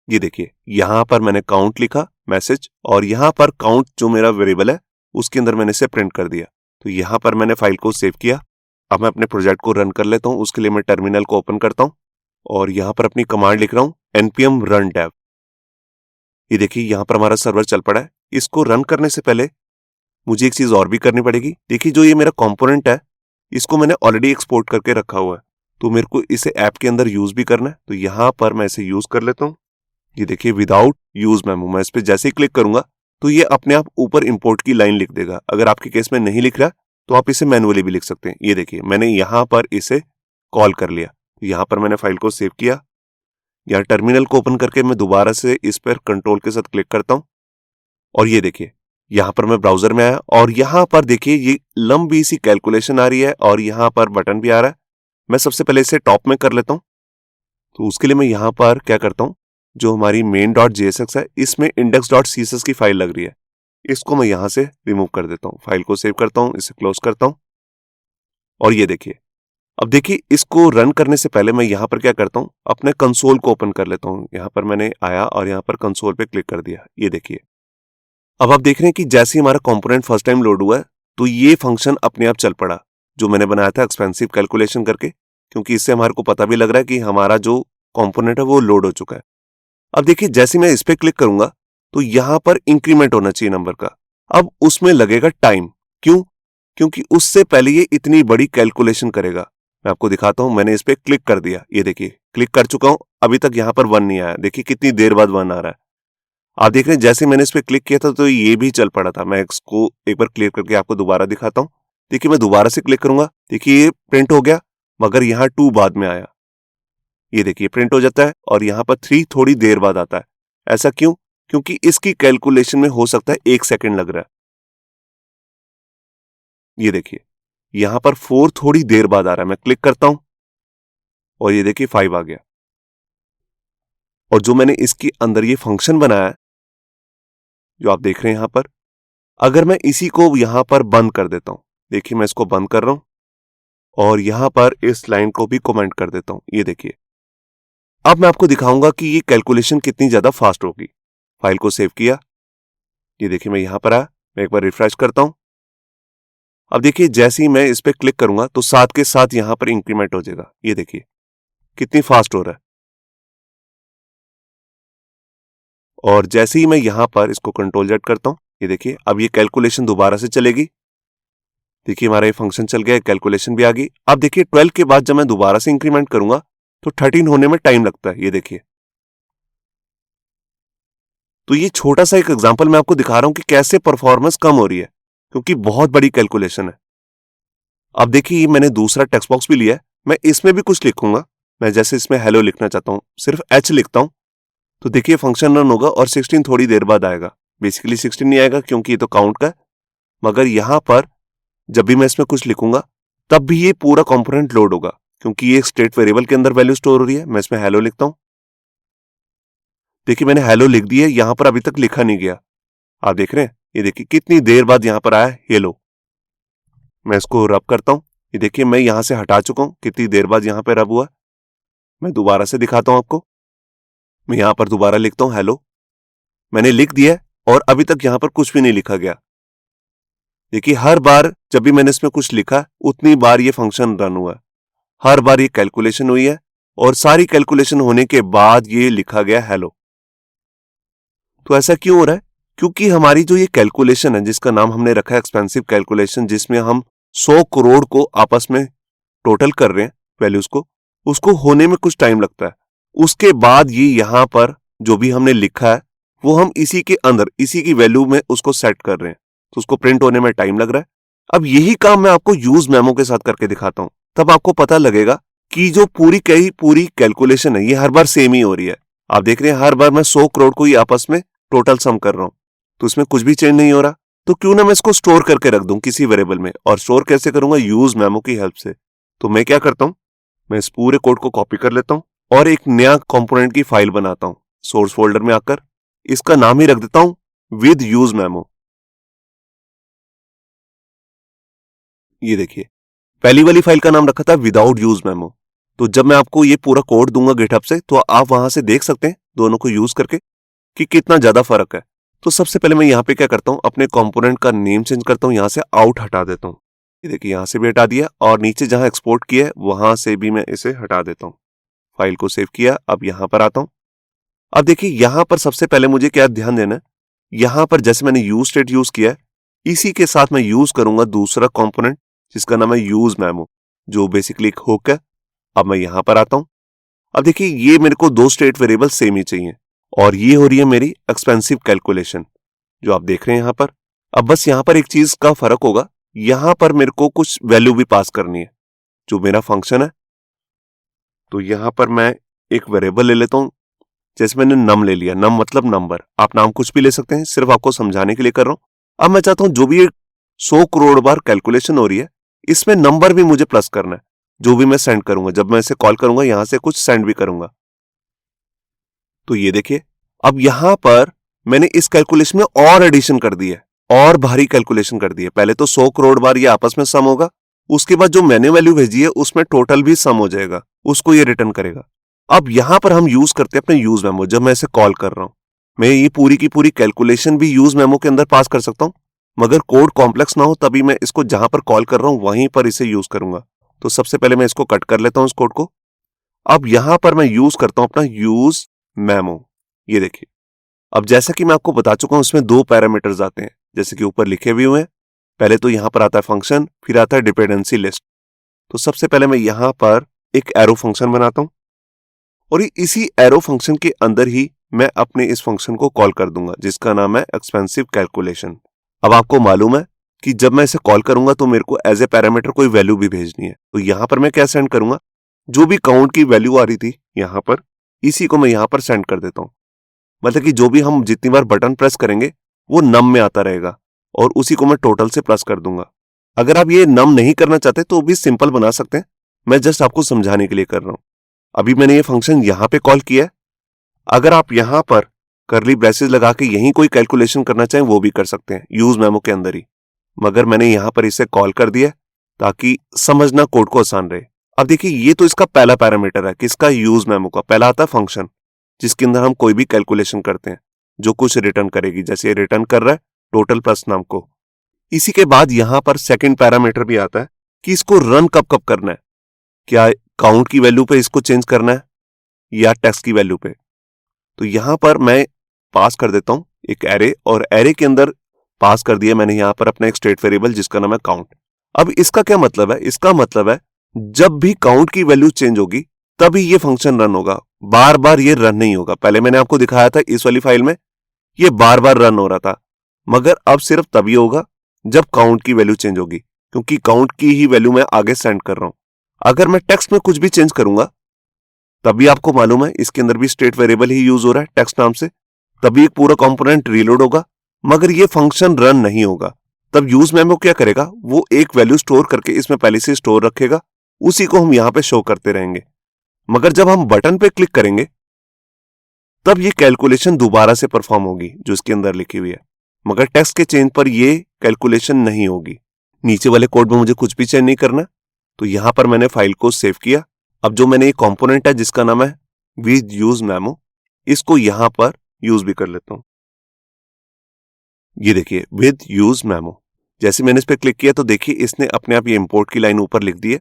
ये देखिए यहां पर मैंने काउंट लिखा मैसेज, और यहां पर काउंट जो मेरा वेरिएबल है उसके अंदर मैंने इसे प्रिंट कर दिया। तो यहां पर मैंने फाइल को सेव किया। अब मैं अपने प्रोजेक्ट को रन कर लेता हूं। उसके लिए मैं टर्मिनल को ओपन करता हूं और यहां पर अपनी कमांड लिख रहा हूं npm run dev। ये देखिए यहां पर हमारा सर्वर चल पड़ा है। इसको रन करने से पहले मुझे एक चीज और भी करनी पड़ेगी। देखिए जो ये मेरा कंपोनेंट है इसको मैंने ऑलरेडी एक्सपोर्ट करके रखा हुआ है, तो मेरे को इसे ऐप के अंदर यूज भी करना है। तो यहां पर मैं इसे यूज कर लेता हूं। ये देखिए विदाउट यूज मेमो, मैं इस पे जैसे ही क्लिक करूंगा तो ये अपने आप ऊपर इंपोर्ट की लाइन लिख देगा। अगर आपके केस में नहीं लिख रहा तो आप इसे मैनुअली भी लिख सकते हैं। ये देखिए मैंने यहां पर इसे कॉल कर लिया। यहां पर मैंने फाइल को सेव किया। या टर्मिनल को ओपन करके मैं दोबारा से इस पर कंट्रोल के साथ क्लिक करता हूं और ये देखिए यहां पर मैं ब्राउजर में आया और यहां पर देखिए ये लंबी सी कैलकुलेशन आ रही है और यहां पर बटन भी आ रहा है। मैं सबसे पहले इसे टॉप में कर लेता हूं। तो उसके लिए मैं यहां पर क्या करता हूं, जो हमारी मेन डॉट जेएसएक्स है इसमें इंडेक्स डॉट सीएसएस की फाइल लग रही है, इसको मैं यहां से रिमूव कर देता हूं। फाइल को सेव करता हूं, इसे क्लोज करता हूं और ये देखिए अब देखिए इसको रन करने से पहले मैं यहां पर क्या करता हूं, अपने कंसोल को ओपन कर लेता हूं। यहां पर मैंने आया और यहां पर कंसोल पे क्लिक कर दिया। ये देखिए अब आप देख रहे हैं कि जैसे ही हमारा कंपोनेंट फर्स्ट टाइम लोड हुआ है तो ये फंक्शन अपने आप चल पड़ा जो मैंने बनाया था एक्सपेंसिव कैलकुलेशन करके, क्योंकि इससे हमारे को पता भी लग रहा है कि हमारा जो कंपोनेंट है वो लोड हो चुका है। अब देखिए जैसे मैं इस पे क्लिक करूंगा तो यहां पर इंक्रीमेंट होना चाहिए नंबर का। अब उसमें लगेगा टाइम। क्यों? क्योंकि उससे पहले ये इतनी बड़ी कैलकुलेशन करेगा। मैं आपको दिखाता हूं, मैंने इस पे क्लिक कर दिया। ये देखिए क्लिक कर चुका हूं, अभी तक यहां पर 1 नहीं आया। देखिए कितनी देर बाद 1 आ रहा है। आप देख रहे हैं जैसे मैंने इस पे क्लिक किया था तो ये भी चल पड़ा था। मैं इसको एक बार क्लियर करके आपको दोबारा दिखाता हूं। देखिए मैं दोबारा से क्लिक करूंगा, देखिए ये प्रिंट हो गया, मगर यहां 2 बाद में आया। ये देखिए प्रिंट हो जाता है और यहां पर 3 थोड़ी देर बाद आता है। ऐसा क्यों? क्योंकि इसकी कैलकुलेशन में हो सकता है 1 सेकंड लग रहा है। ये देखिए यहां पर 4 थोड़ी देर बाद आ रहा है। मैं क्लिक करता हूं और ये देखिए 5 आ गया। और जो मैंने इसके अंदर ये फंक्शन बनाया है जो आप देख रहे हैं यहां पर, अगर मैं इसी को यहां पर बंद कर देता हूं, देखिए मैं इसको बंद कर रहा हूं और यहां पर इस लाइन को भी कमेंट कर देता हूं। ये देखिए अब मैं आपको दिखाऊंगा कि ये कैलकुलेशन कितनी ज्यादा फास्ट होगी। फाइल को सेव किया। ये देखिए मैं यहां पर आया, मैं एक बार रिफ्रेश करता हूं। अब देखिए जैसे ही मैं इस पे क्लिक करूंगा तो साथ के साथ यहां पर इंक्रीमेंट हो जाएगा। ये देखिए कितनी फास्ट हो रहा है। और जैसे ही मैं यहां पर इसको कंट्रोल जेड करता हूं, ये देखिए अब ये कैलकुलेशन दोबारा से चलेगी। देखिए हमारा ये फंक्शन चल गया, कैलकुलेशन भी आ गई। अब देखिए 12 के बाद जब मैं दोबारा से इंक्रीमेंट करूंगा तो 13 होने में टाइम लगता है। ये देखिए तो ये छोटा सा एक एग्जांपल मैं आपको दिखा रहा हूं कि कैसे परफॉर्मेंस कम हो रही है, क्योंकि बहुत बड़ी कैलकुलेशन है। अब देखिए मैंने दूसरा टेक्स्ट बॉक्स भी लिया है, मैं इसमें भी कुछ लिखूंगा। मैं जैसे इसमें हेलो लिखना चाहता हूं, सिर्फ एच लिखता हूं, तो देखिए फंक्शन रन होगा और 16 थोड़ी देर बाद आएगा। बेसिकली 16 नहीं आएगा क्योंकि ये तो काउंट का है, मगर यहां पर जब भी मैं इसमें कुछ लिखूंगा तब भी ये पूरा कंपोनेंट लोड होगा, क्योंकि ये स्टेट वेरिएबल के अंदर वैल्यू स्टोर हो रही है। मैं इसमें हेलो लिखता हूं, देखिए मैंने हेलो लिख दी है, यहां पर अभी तक लिखा नहीं गया। आप देख रहे हैं, ये देखिए कितनी देर बाद यहां पर आया हेलो। मैं इसको रब करता हूं, ये देखिए मैं यहां से हटा चुका हूं, कितनी देर बाद यहां पे रब हुआ। मैं दोबारा से दिखाता हूं आपको। मैं यहां पर दोबारा लिखता हूं हेलो। मैंने लिख दिया और अभी तक यहां पर कुछ भी नहीं लिखा गया। देखिए हर बार जब भी मैंने इसमें कुछ लिखा उतनी बार ये फंक्शन रन हुआ, हर बार ये कैलकुलेशन हुई है और सारी कैलकुलेशन होने के बाद ये लिखा गया हेलो। तो ऐसा क्यों हो रहा है? क्योंकि हमारी जो ये कैलकुलेशन है जिसका नाम हमने रखा है एक्सपेंसिव कैलकुलेशन, जिसमें हम 100 करोड़ को आपस में टोटल कर रहे हैं वैल्यूज को, उसको होने में कुछ टाइम लगता है। उसके बाद ये यहां पर जो भी हमने लिखा है वो हम इसी के अंदर इसी की वैल्यू में उसको सेट कर रहे हैं, तो उसको प्रिंट होने में टाइम लग रहा है। अब यही काम मैं आपको यूज मेमो के साथ करके दिखाता हूं, तब आपको पता लगेगा कि जो पूरी कैलकुलेशन है ये हर बार सेम ही हो रही है। आप देख रहे हैं हर बार मैं 100 करोड़ को ही आपस में टोटल सम कर रहा हूं, तो इसमें कुछ भी चेंज नहीं हो रहा। तो क्यों ना मैं इसको स्टोर करके रख दूं किसी वेरिएबल में, और स्टोर कैसे करूंगा? यूज मेमो की हेल्प से। तो मैं क्या करता हूं, मैं इस पूरे कोड को कॉपी कर लेता हूं और एक नया कंपोनेंट की फाइल बनाता हूं। सोर्स फोल्डर में आकर इसका नाम ही रख देता हूं विद यूज मेमो। ये देखिए पहली वाली फाइल का नाम रखा था विदाउट यूज मेमो। तो जब मैं आपको ये पूरा कोड दूंगा गिटहब से, तो आप वहां से देख सकते हैं दोनों को यूज करके कि कितना ज्यादा फर्क है। तो सबसे पहले मैं यहाँ पे क्या करता हूँ, अपने कंपोनेंट का नेम चेंज करता हूँ, यहाँ से आउट हटा देता हूँ। ये देखिए यहाँ से भी हटा दिया और नीचे जहां एक्सपोर्ट किया है वहां से भी मैं इसे हटा देता हूँ। फाइल को सेव किया, अब यहां पर आता हूं। अब देखिए यहां पर सबसे पहले मुझे क्या ध्यान देना है, यहां पर जैसे मैंने यूज स्टेट यूज किया है इसी के साथ मैं यूज करूंगा दूसरा कंपोनेंट जिसका नाम है यूज मेमो, जो बेसिकली एक हुक है। अब मैं यहां पर आता हूं। अब देखिए ये मेरे को दो स्टेट वेरिएबल सेम ही चाहिए और ये हो रही है मेरी एक्सपेंसिव कैलकुलेशन जो आप देख रहे हैं यहां पर। अब बस यहां पर एक चीज का फर्क होगा, यहां पर मेरे को कुछ वैल्यू भी पास करनी है जो मेरा फंक्शन है। तो यहां पर मैं एक वेरिएबल ले लेता हूं, जैसे मैंने नम ले लिया, नम मतलब नंबर, आप नाम कुछ भी ले सकते हैं, सिर्फ आपको समझाने के लिए कर रहा हूं। अब मैं चाहता हूं जो भी 100 करोड़ बार कैलकुलेशन हो रही है इसमें नंबर भी मुझे प्लस करना है, जो भी मैं सेंड करूंगा, जब मैं इसे कॉल करूंगा यहां से कुछ सेंड भी करूंगा। तो ये देखिए अब यहां पर मैंने इस कैलकुलेशन में और एडिशन कर दी है, और भारी कैलकुलेशन कर दी है। पहले तो 100 करोड़ बार ये आपस में सम होगा, उसके बाद जो मैंने वैल्यू भेजी है उसमें टोटल भी सम हो जाएगा, उसको ये रिटर्न करेगा। अब यहां पर हम यूज करते हैं अपने यूज मेमो। जब मैं इसे कॉल कर रहा हूं मैं ये पूरी की पूरी कैलकुलेशन भी यूज मेमो के अंदर पास कर सकता हूं, मगर कोड कॉम्प्लेक्स ना हो तभी मैं इसको जहां पर कॉल कर रहा हूं वहीं पर इसे यूज करूंगा। तो सबसे पहले मैं इसको कट कर लेता हूं इस कोड को। अब यहां पर मैं यूज करता हूं अपना यूज मेमो। ये देखिए अब जैसा कि मैं आपको बता चुका हूं इसमें दो पैरामीटर्स आते हैं जैसे कि ऊपर लिखे हुए हैं। पहले तो यहां पर आता है फंक्शन, फिर आता है डिपेंडेंसी लिस्ट। तो सबसे पहले मैं यहां पर एक एरो फंक्शन बनाता हूं और इसी एरो फंक्शन के अंदर ही मैं अपने इस फंक्शन को कॉल कर दूंगा जिसका नाम है एक्सपेंसिव कैलकुलेशन। अब आपको मालूम है कि जब मैं इसे कॉल करूंगा तो मेरे को एज ए पैरामीटर कोई वैल्यू भी भेजनी है। तो यहां पर मैं क्या सेंड करूंगा, जो भी काउंट की वैल्यू आ रही थी यहां पर, इसी को मैं यहां पर सेंड कर देता हूं। मतलब कि जो भी हम जितनी बार बटन प्रेस करेंगे वो नम में आता रहेगा और उसी को मैं टोटल से प्लस कर दूंगा। अगर आप ये नम नहीं करना चाहते तो भी सिंपल बना सकते हैं, मैं जस्ट आपको समझाने के लिए कर रहा हूं। अभी मैंने ये फंक्शन यहां पे कॉल किया है। अगर आप यहां पर करली ब्रेसेस लगा के यहीं कोई कैलकुलेशन करना चाहें वो भी कर सकते हैं यूज मेमो के अंदर ही, मगर मैंने यहां पर इसे कॉल कर दिया ताकि समझना कोड को आसान रहे। अब देखिए ये तो इसका पहला पैरामीटर है, किसका? यूज मेमो का। पहला आता है फंक्शन जिसके अंदर हम कोई भी कैलकुलेशन करते हैं जो कुछ रिटर्न करेगी, जैसे ये रिटर्न कर रहा है टोटल प्लस नाम को। इसी के बाद यहां पर सेकंड पैरामीटर भी आता है कि इसको रन कब कब करना है, क्या काउंट की वैल्यू पे इसको चेंज करना है या टेक्स्ट की वैल्यू पे। तो यहां पर मैं पास कर देता हूं एक एरे, और एरे के अंदर पास कर दिया मैंने यहां पर अपना एक स्टेट वेरिएबल जिसका नाम है काउंट। अब इसका क्या मतलब है? इसका मतलब है जब भी काउंट की वैल्यू चेंज होगी तभी ये फंक्शन रन होगा, बार बार ये रन नहीं होगा। पहले मैंने आपको दिखाया था इस वाली फाइल में ये बार बार रन हो रहा था, मगर अब सिर्फ तभी होगा जब काउंट की वैल्यू चेंज होगी, क्योंकि काउंट की ही वैल्यू मैं आगे सेंड कर रहा हूं। अगर मैं टेक्स्ट में कुछ भी चेंज करूंगा तभी आपको मालूम है इसके अंदर भी स्टेट वेरिएबल ही यूज हो रहा है टेक्स्ट नाम से, तभी एक पूरा कंपोनेंट रीलोड होगा, मगर ये फंक्शन रन नहीं होगा। तब यूज मेमो क्या करेगा, वो एक वैल्यू स्टोर करके इसमें पहले से स्टोर रखेगा, उसी को हम यहां पे शो करते रहेंगे। मगर जब हम बटन पे क्लिक करेंगे तब ये कैलकुलेशन दोबारा से परफॉर्म होगी जो इसके अंदर लिखी हुई है, मगर टेक्स्ट के चेंज पर ये कैलकुलेशन नहीं होगी। नीचे वाले कोड में मुझे कुछ भी चेंज नहीं करना, तो यहां पर मैंने फाइल को सेव किया अब जो मैंने ये कंपोनेंट है जिसका नाम है विद यूज मेमो, इसको यहां पर यूज भी कर लेता हूं। ये देखिए विद यूज मेमो, जैसे मैंने इस पर क्लिक किया तो देखिए इसने अपने आप ये इंपोर्ट की लाइन ऊपर लिख दी है।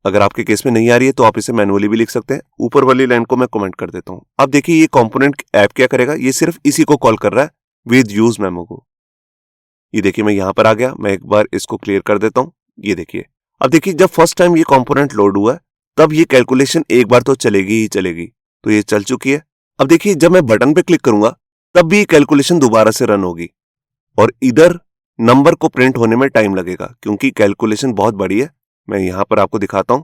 अगर आपके केस में नहीं आ रही है तो आप इसे मैनुअली भी लिख सकते हैं। ऊपर वाली लाइन को मैं कमेंट कर देता हूं। अब देखिए ये कंपोनेंट ऐप क्या करेगा, ये सिर्फ इसी को कॉल कर रहा है, विद यूज मेमो को। ये देखिए मैं यहां पर आ गया, मैं एक बार इसको क्लियर कर देता हूं। ये देखिए, अब देखिए जब फर्स्ट टाइम ये कंपोनेंट लोड हुआ है तब ये कैलकुलेशन एक बार तो चलेगी ही चलेगी, तो ये चल चुकी है। अब देखिए जब मैं बटन पे क्लिक करूंगा तब भी कैलकुलेशन दोबारा से रन होगी और इधर नंबर को प्रिंट होने में टाइम लगेगा क्योंकि कैलकुलेशन बहुत बड़ी है। मैं यहां पर आपको दिखाता हूं।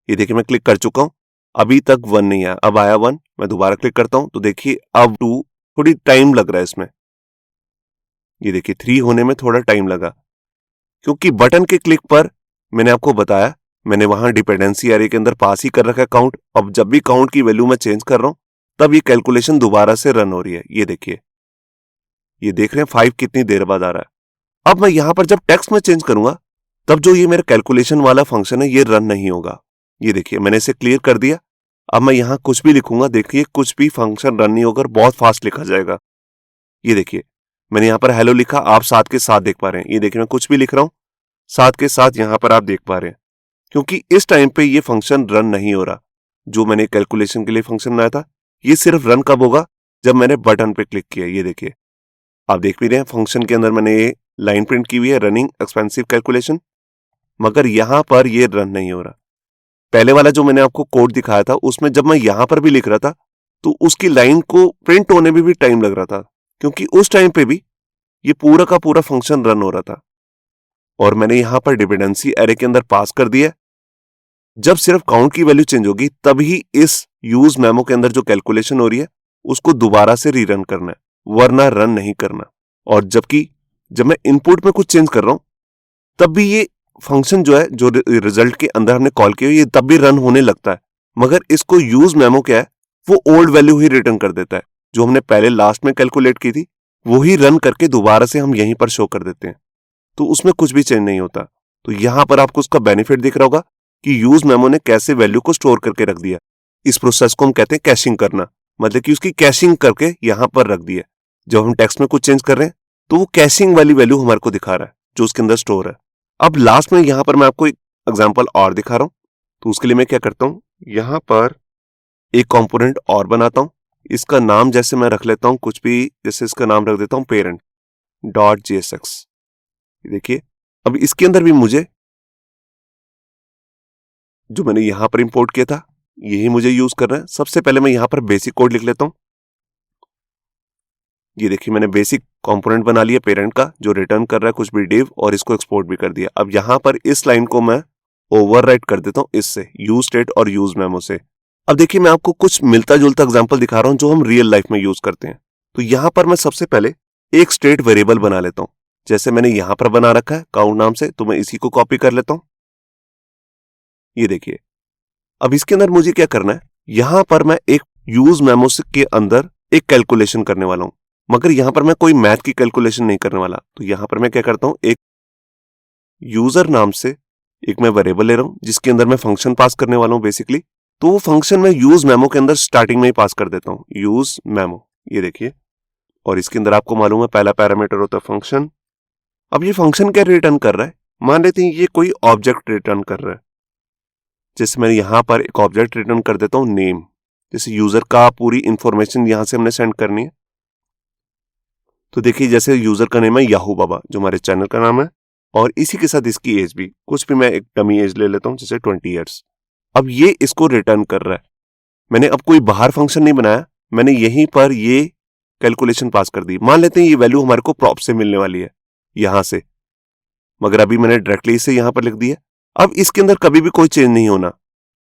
ये देखिए मैं क्लिक कर चुका हूं, अभी तक 1 नहीं आया, अब आया 1। मैं दोबारा क्लिक करता हूं तो देखिए अब 2, थोड़ी टाइम लग रहा है इसमें। ये देखिए 3 होने में थोड़ा टाइम लगा क्योंकि बटन के क्लिक पर मैंने आपको बताया, मैंने वहां डिपेंडेंसी एरे के अंदर पास ही कर रखा है काउंट। अब जब भी काउंट की वैल्यू मैं चेंज कर रहा हूं तब ये कैलकुलेशन दोबारा से रन हो रही है। ये देखिए, ये देख रहे हैं 5 कितनी देर बाद आ रहा है। अब मैं यहां पर जब टेक्स्ट में चेंज करूंगा तब जो ये मेरा कैलकुलेशन वाला फंक्शन है ये रन नहीं होगा। ये देखिए मैंने इसे क्लियर कर दिया। अब मैं यहां कुछ भी लिखूंगा, देखिए कुछ भी फंक्शन रन नहीं होगा और बहुत फास्ट लिखा जाएगा। ये देखिए मैंने यहां पर हेलो लिखा, आप साथ के साथ देख पा रहे हैं। ये देखिए मैं कुछ भी लिख रहा हूं, साथ के साथ यहां पर आप देख पा रहे हैं क्योंकि इस टाइम पे ये फंक्शन रन नहीं हो रहा। जो मैंने कैलकुलेशन के लिए फंक्शन बनाया था ये सिर्फ रन कब होगा, जब मैंने बटन पे क्लिक किया। ये देखिए आप देख भी रहे हैं फंक्शन के अंदर मैंने ये लाइन प्रिंट की हुई है, रनिंग एक्सपेंसिव कैलकुलेशन, मगर यहां पर ये रन नहीं हो रहा। पहले वाला जो मैंने आपको कोड दिखाया था उसमें जब मैं यहां पर भी लिख रहा था तो उसकी लाइन को प्रिंट होने में भी टाइम लग रहा था क्योंकि उस टाइम पे भी ये पूरा का पूरा फंक्शन रन हो रहा था। और मैंने यहां पर डिपेंडेंसी एरे के अंदर पास कर दिया। जब सिर्फ काउंट की वैल्यू चेंज होगी तभी इस यूज मेमो के अंदर जो कैलकुलेशन हो रही है उसको दोबारा से रीरन करना है, वरना रन नहीं करना। और जबकि जब मैं इनपुट में कुछ चेंज कर रहा हूं तब भी ये फंक्शन जो है, जो रिजल्ट के अंदर हमने कॉल किया, ये तब भी रन होने लगता है, मगर इसको यूज मेमो क्या है, वो ओल्ड वैल्यू ही रिटर्न कर देता है। जो हमने पहले लास्ट में कैलकुलेट की थी वो ही रन करके दोबारा से हम यहीं पर शो कर देते हैं, तो उसमें कुछ भी चेंज नहीं होता। तो यहां पर आपको उसका बेनिफिट दिख रहा होगा कि यूज मेमो ने कैसे वैल्यू को स्टोर करके रख दिया। इस प्रोसेस को हम कहते हैं कैशिंग करना, मतलब कि उसकी कैशिंग करके यहां पर रख दिया। जब हम टेक्स्ट में कुछ चेंज कर रहे हैं तो वो कैशिंग वाली वैल्यू हमारे को दिखा रहा है जो उसके अंदर स्टोर है। अब लास्ट में यहां पर मैं आपको एक एग्जांपल और दिखा रहा हूं, तो उसके लिए मैं क्या करता हूं, यहां पर एक कंपोनेंट और बनाता हूं। इसका नाम जैसे मैं रख लेता हूं कुछ भी, जैसे इसका नाम रख देता हूं पेरेंट डॉट JSX। देखिए अब इसके अंदर भी मुझे जो मैंने यहां पर इंपोर्ट किया था यही मुझे यूज करना है। सबसे पहले मैं यहां पर बेसिक कोड लिख लेता हूं। ये देखिए मैंने बेसिक कंपोनेंट बना लिया पेरेंट का, जो रिटर्न कर रहा है कुछ भी डिव, और इसको एक्सपोर्ट भी कर दिया। अब यहां पर इस लाइन को मैं ओवरराइट कर देता हूं इससे, यूज स्टेट और यूज मेमो से। अब देखिए मैं आपको कुछ मिलता जुलता एग्जांपल दिखा रहा हूं जो हम रियल लाइफ में यूज करते हैं। तो यहां पर मैं सबसे पहले एक स्टेट वेरिएबल बना लेता हूं, जैसे मैंने यहां पर बना रखा है काउंट नाम से, तो मैं इसी को कॉपी कर लेता हूं। ये देखिए अब इसके अंदर मुझे क्या करना है, यहां पर मैं एक यूज मेमो के अंदर एक कैलकुलेशन करने वाला हूं, मगर यहां पर मैं कोई मैथ की कैलकुलेशन नहीं करने वाला। तो यहां पर मैं क्या करता हूं, एक यूजर नाम से एक मैं वेरिएबल ले रहा हूं जिसके अंदर मैं फंक्शन पास करने वाला हूं बेसिकली। तो वो फंक्शन मैं यूज मेमो के अंदर स्टार्टिंग में ही पास कर देता हूं, यूज मेमो। ये देखिए, और इसके अंदर आपको मालूम है पहला पैरामीटर होता है फंक्शन। अब ये फंक्शन क्या रिटर्न कर रहा है, मान लेते हैं ये कोई ऑब्जेक्ट रिटर्न कर रहा है। जैसे मैं यहां पर एक ऑब्जेक्ट रिटर्न कर देता हूं नेम, जैसे यूजर का पूरी इंफॉर्मेशन यहां से हमने सेंड करनी है। तो देखिए जैसे यूजर का नेम है याहू बाबा, जो हमारे चैनल का नाम है, और इसी के साथ इसकी एज भी, कुछ भी मैं एक डमी एज ले लेता हूं जैसे 20 ईयर्स। अब ये इसको रिटर्न कर रहा है। मैंने अब कोई बाहर फंक्शन नहीं बनाया, मैंने यहीं पर ये कैलकुलेशन पास कर दी। मान लेते हैं ये वैल्यू हमारे को प्रॉप से मिलने वाली है यहां से, मगर अभी मैंने डायरेक्टली इसे यहां पर लिख दिया। अब इसके अंदर कभी भी कोई चेंज नहीं होना।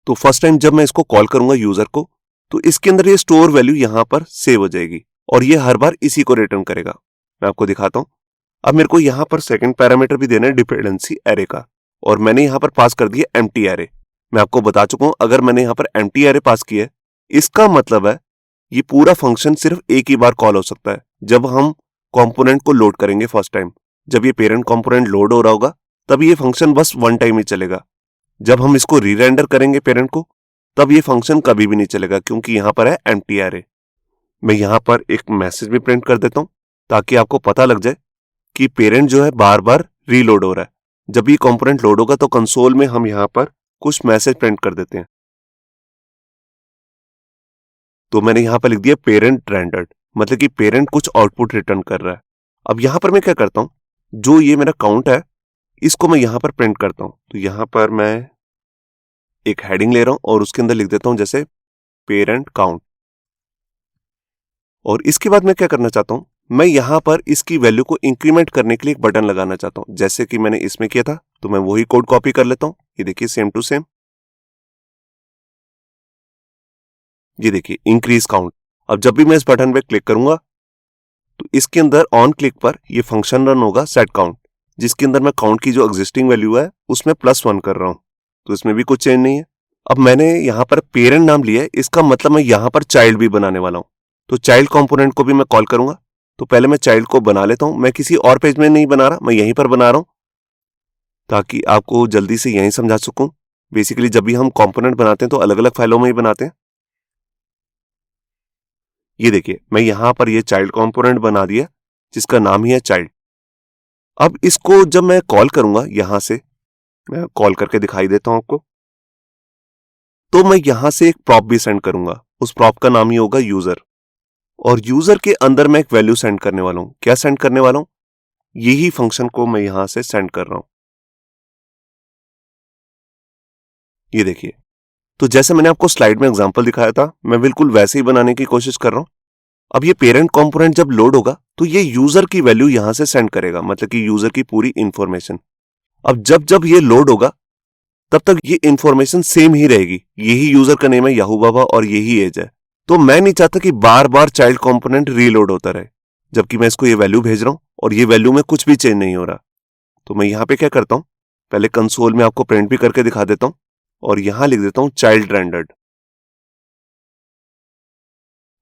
तो फर्स्ट टाइम जब मैं इसको कॉल करूंगा यूजर को, तो इसके अंदर ये स्टोर वैल्यू यहां पर सेव हो जाएगी और ये हर बार इसी को रिटर्न करेगा। मैं आपको दिखाता हूं। अब मेरे को यहां पर सेकंड पैरामीटर भी देना है डिपेंडेंसी एरे का, और मैंने यहां पर पास कर दिया एम्प्टी एरे। मैं आपको बता चुका हूं अगर मैंने यहां पर एम्प्टी एरे पास किया है, इसका मतलब है ये पूरा फंक्शन सिर्फ एक ही बार कॉल हो सकता है जब हम कंपोनेंट को लोड करेंगे फर्स्ट टाइम। जब ये पेरेंट कंपोनेंट लोड हो रहा होगा तब ये फंक्शन बस वन टाइम ही चलेगा। जब हम इसको री-रेंडर करेंगे पेरेंट को, तब ये फंक्शन कभी भी नहीं चलेगा क्योंकि यहां पर है एम्प्टी एरे। मैं यहां पर एक मैसेज भी प्रिंट कर देता हूं ताकि आपको पता लग जाए कि पेरेंट जो है बार बार रीलोड हो रहा है। जब ये कंपोनेंट लोड होगा तो कंसोल में हम यहां पर कुछ मैसेज प्रिंट कर देते हैं। तो मैंने यहां पर लिख दिया पेरेंट रेंडर्ड, मतलब कि पेरेंट कुछ आउटपुट रिटर्न कर रहा है। अब यहां पर मैं क्या करता हूं, जो ये मेरा काउंट है इसको मैं यहां पर प्रिंट करता हूं। तो यहां पर मैं एक हेडिंग ले रहा हूं और उसके अंदर लिख देता हूं जैसे पेरेंट काउंट। और इसके बाद मैं क्या करना चाहता हूं, मैं यहां पर इसकी वैल्यू को इंक्रीमेंट करने के लिए एक बटन लगाना चाहता हूं, जैसे कि मैंने इसमें किया था। तो मैं वही कोड कॉपी कर लेता हूं। ये देखिए सेम टू सेम, ये देखिए इंक्रीज काउंट। अब जब भी मैं इस बटन पे क्लिक करूंगा तो इसके अंदर ऑन क्लिक पर ये फंक्शन रन होगा सेट काउंट, जिसके अंदर मैं काउंट की जो एग्जिस्टिंग वैल्यू है उसमें +1 कर रहा हूं। तो इसमें भी कुछ चेंज नहीं है। अब मैंने यहां पर पेरेंट नाम लिया है, इसका मतलब मैं यहां पर चाइल्ड भी बनाने वाला हूं। तो चाइल्ड कंपोनेंट को भी मैं कॉल करूंगा। तो पहले मैं चाइल्ड को बना लेता हूं। मैं किसी और पेज में नहीं बना रहा, मैं यहीं पर बना रहा हूं ताकि आपको जल्दी से यहीं समझा सकूं। बेसिकली जब भी हम कंपोनेंट बनाते हैं तो अलग अलग फाइलों में ही बनाते हैं। ये देखिए मैं यहां पर ये चाइल्ड कंपोनेंट बना दिया जिसका नाम ही है चाइल्ड। अब इसको जब मैं कॉल करूंगा, यहां से मैं कॉल करके दिखाई देता हूं आपको, तो मैं यहां से एक प्रॉप भी सेंड करूंगा। उस प्रॉप का नाम ही होगा यूजर। और यूजर के अंदर मैं एक वैल्यू सेंड करने वाला हूं। क्या सेंड करने वाला हूं, यही फंक्शन को मैं यहां से सेंड कर रहा हूं। ये देखिए, तो जैसे मैंने आपको स्लाइड में एग्जांपल दिखाया था, मैं बिल्कुल वैसे ही बनाने की कोशिश कर रहा हूं। अब ये पेरेंट कंपोनेंट जब लोड होगा तो ये यूजर की वैल्यू यहां से सेंड करेगा, मतलब कि यूजर की पूरी इंफॉर्मेशन। अब जब जब ये लोड होगा तब तक ये इंफॉर्मेशन सेम ही रहेगी। यही यूजर का नेम है याहू बाबा और यही एज है। तो मैं नहीं चाहता कि बार बार चाइल्ड कंपोनेंट रीलोड होता रहे, जबकि मैं इसको ये वैल्यू भेज रहा हूं और ये वैल्यू में कुछ भी चेंज नहीं हो रहा। तो मैं यहां पे क्या करता हूं, पहले कंसोल में आपको प्रिंट भी करके दिखा देता हूं और यहां लिख देता हूं चाइल्ड रेंडर्ड।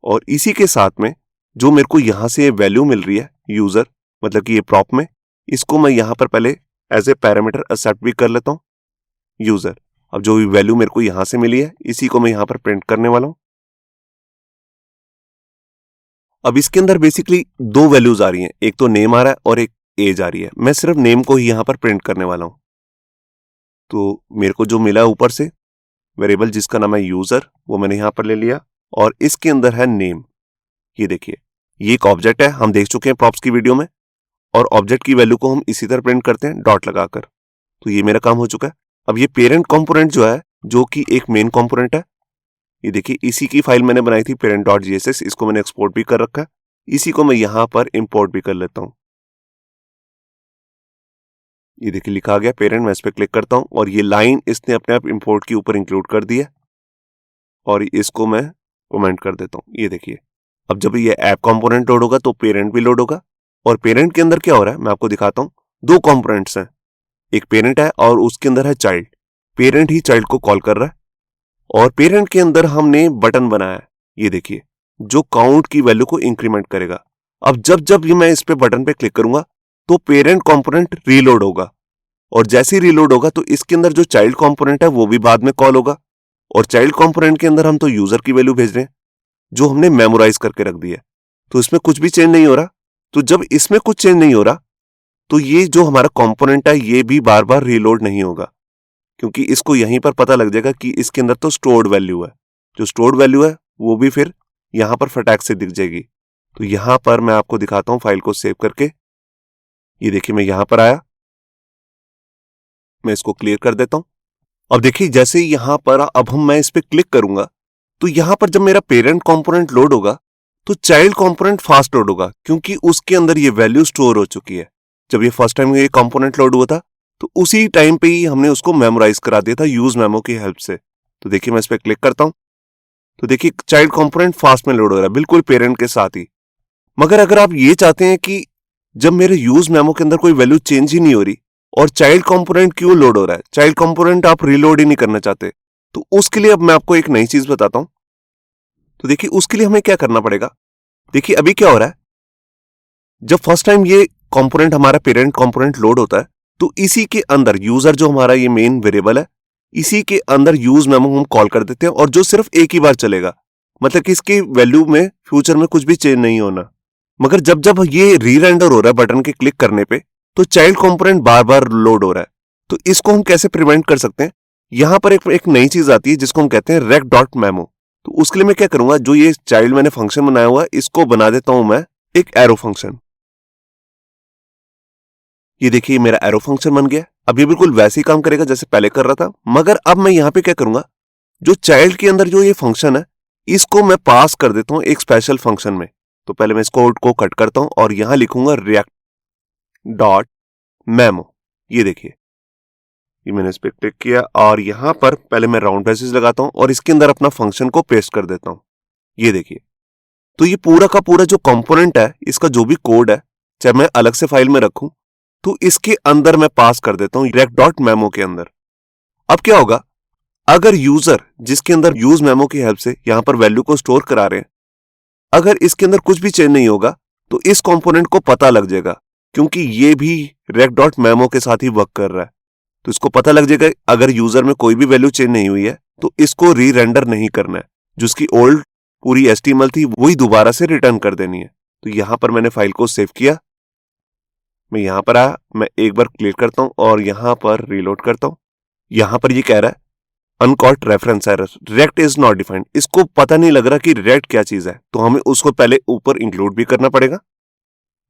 और इसी के साथ में जो मेरे को यहां से वैल्यू मिल रही है यूजर, मतलब कि ये प्रॉप में, इसको मैं यहां पर पहले एज ए पैरामीटर एक्सेप्ट भी कर लेता हूं यूजर। अब जो वैल्यू मेरे को यहां से मिली है इसी को मैं यहां पर प्रिंट करने वाला हूं। अब इसके अंदर बेसिकली दो वैल्यूज आ रही हैं, एक तो नेम आ रहा है और एक एज आ रही है। मैं सिर्फ नेम को ही यहां पर प्रिंट करने वाला हूं। तो मेरे को जो मिला ऊपर से वेरिएबल जिसका नाम है यूजर, वो मैंने यहां पर ले लिया और इसके अंदर है नेम। ये देखिए, ये एक ऑब्जेक्ट है, हम देख चुके हैं प्रॉप्स की वीडियो में। और ऑब्जेक्ट की वैल्यू को हम इसी तरह प्रिंट करते हैं डॉट लगाकर। तो ये मेरा काम हो चुका है। अब ये पेरेंट कंपोनेंट जो है, जो कि एक मेन कंपोनेंट है, ये देखिए इसी की फाइल मैंने बनाई थी parent.gss, इसको मैंने एक्सपोर्ट भी कर रखा है। इसी को मैं यहां पर इंपोर्ट भी कर लेता हूं। ये देखिए लिखा आ गया पेरेंट। मैं इस पर क्लिक करता हूं और ये लाइन इसने अपने आप इंपोर्ट के ऊपर इंक्लूड कर दी है और इसको मैं कमेंट कर देता हूं। ये देखिए, अब जब ये ऐप कंपोनेंट लोड होगा तो पेरेंट भी लोड होगा। और पेरेंट के अंदर क्या हो रहा है मैं आपको दिखाता हूं। दो कंपोनेंट्स हैं, एक पेरेंट है और उसके अंदर है चाइल्ड। पेरेंट ही चाइल्ड को कॉल कर रहा है और पेरेंट के अंदर हमने बटन बनाया है, ये देखिए, जो काउंट की वैल्यू को इंक्रीमेंट करेगा। अब जब जब ये मैं इस पे बटन पे क्लिक करूंगा तो पेरेंट कंपोनेंट रीलोड होगा और जैसे ही रीलोड होगा तो इसके अंदर जो चाइल्ड कंपोनेंट है वो भी बाद में कॉल होगा। और चाइल्ड कंपोनेंट के अंदर हम तो यूजर की वैल्यू भेज रहे हैं जो हमने मेमोराइज करके रख दी है। तो इसमें कुछ भी चेंज नहीं हो रहा। तो जब इसमें कुछ चेंज नहीं हो रहा तो ये जो हमारा कंपोनेंट है ये भी बार बार रीलोड नहीं होगा, क्योंकि इसको यहीं पर पता लग जाएगा कि इसके अंदर तो स्टोर्ड वैल्यू है। जो स्टोर्ड वैल्यू है वो भी फिर यहां पर फटाक से दिख जाएगी। तो यहां पर मैं आपको दिखाता हूं फाइल को सेव करके। ये देखिए मैं यहां पर आया, मैं इसको क्लियर कर देता हूं। अब देखिए जैसे ही यहां पर अब मैं इस पे क्लिक करूंगा तो यहां पर जब मेरा पेरेंट कंपोनेंट लोड होगा तो चाइल्ड कंपोनेंट फास्ट लोड होगा, क्योंकि उसके अंदर ये वैल्यू स्टोर हो चुकी है। जब ये फर्स्ट टाइम ये कंपोनेंट लोड हुआ था तो उसी टाइम पे ही हमने उसको मेमोराइज करा दिया था यूज मेमो की हेल्प से। तो देखिए मैं इस पे क्लिक करता हूं तो देखिए चाइल्ड कंपोनेंट फास्ट में लोड हो रहा है, बिल्कुल पेरेंट के साथ ही। मगर अगर आप ये चाहते हैं कि जब मेरे यूज मेमो के अंदर कोई वैल्यू चेंज ही नहीं हो रही और चाइल्ड कंपोनेंट क्यों लोड हो रहा है, चाइल्ड कंपोनेंट आप रीलोड ही नहीं करना चाहते, तो उसके लिए अब मैं आपको एक नई चीज बताता हूं। तो देखिए उसके लिए हमें क्या करना पड़ेगा। देखिए अभी क्या हो रहा है, जब फर्स्ट टाइम ये कंपोनेंट हमारा पेरेंट कंपोनेंट लोड होता है तो इसी के अंदर यूजर जो हमारा ये मेन वेरिएबल है इसी के अंदर यूज मेमो हम कॉल कर देते हैं और जो सिर्फ एक ही बार चलेगा, मतलब कि इसकी वैल्यू में फ्यूचर में कुछ भी चेंज नहीं होना। मगर जब जब ये री-रेंडर हो रहा है बटन के क्लिक करने पे, तो चाइल्ड कंपोनेंट बार बार लोड हो रहा है। तो इसको हम कैसे प्रिवेंट कर सकते हैं? यहां पर एक नई चीज आती है जिसको हम कहते हैं rec.memo। तो उसके लिए मैं क्या करूंगा, जो ये चाइल्ड मैंने फंक्शन बनाया हुआ है इसको बना देता हूं मैं एक एरो फंक्शन। ये देखिए मेरा एरो फंक्शन बन गया। अब ये बिल्कुल वैसे ही काम करेगा जैसे पहले कर रहा था, मगर अब मैं यहां पे क्या करूंगा, जो चाइल्ड के अंदर जो ये फंक्शन है इसको मैं पास कर देता हूं एक स्पेशल फंक्शन में। तो पहले मैं इस कोड को कट करता हूं और यहां लिखूंगा react.memo। ये देखिए, ये मैंने इस पे क्लिक किया और यहां पर पहले मैं राउंड ब्रेसेस लगाता हूं और इसके अंदर अपना फंक्शन को पेस्ट कर देता हूं। ये देखिए, तो ये पूरा का पूरा जो कंपोनेंट है, इसका जो भी कोड है, चाहे मैं अलग से फाइल में रखूं, तो इसके अंदर मैं पास कर देता हूं react.memo के अंदर। अब क्या होगा, अगर यूजर जिसके अंदर यूज मेमो की हेल्प से यहां पर वैल्यू को स्टोर करा रहे हैं, अगर इसके अंदर कुछ भी चेंज नहीं होगा तो इस कंपोनेंट को पता लग जाएगा, क्योंकि ये भी rec.memo के साथ ही वर्क कर रहा है। तो इसको पता लग जाएगा अगर यूजर में कोई भी वैल्यू चेंज नहीं हुई है तो इसको री रेंडर नहीं करना है, जो उसकी ओल्ड पूरी HTML थी वही दोबारा से रिटर्न कर देनी है। तो यहां पर मैंने फाइल को सेव किया, मैं यहां पर आया, मैं एक बार क्लिक करता हूं और यहां पर रीलोड करता हूं। यहां पर ये कह रहा है uncaught reference error, rect is not defined. इसको पता नहीं लग रहा कि रेक्ट क्या चीज है, तो हमें उसको पहले ऊपर इंक्लूड भी करना पड़ेगा।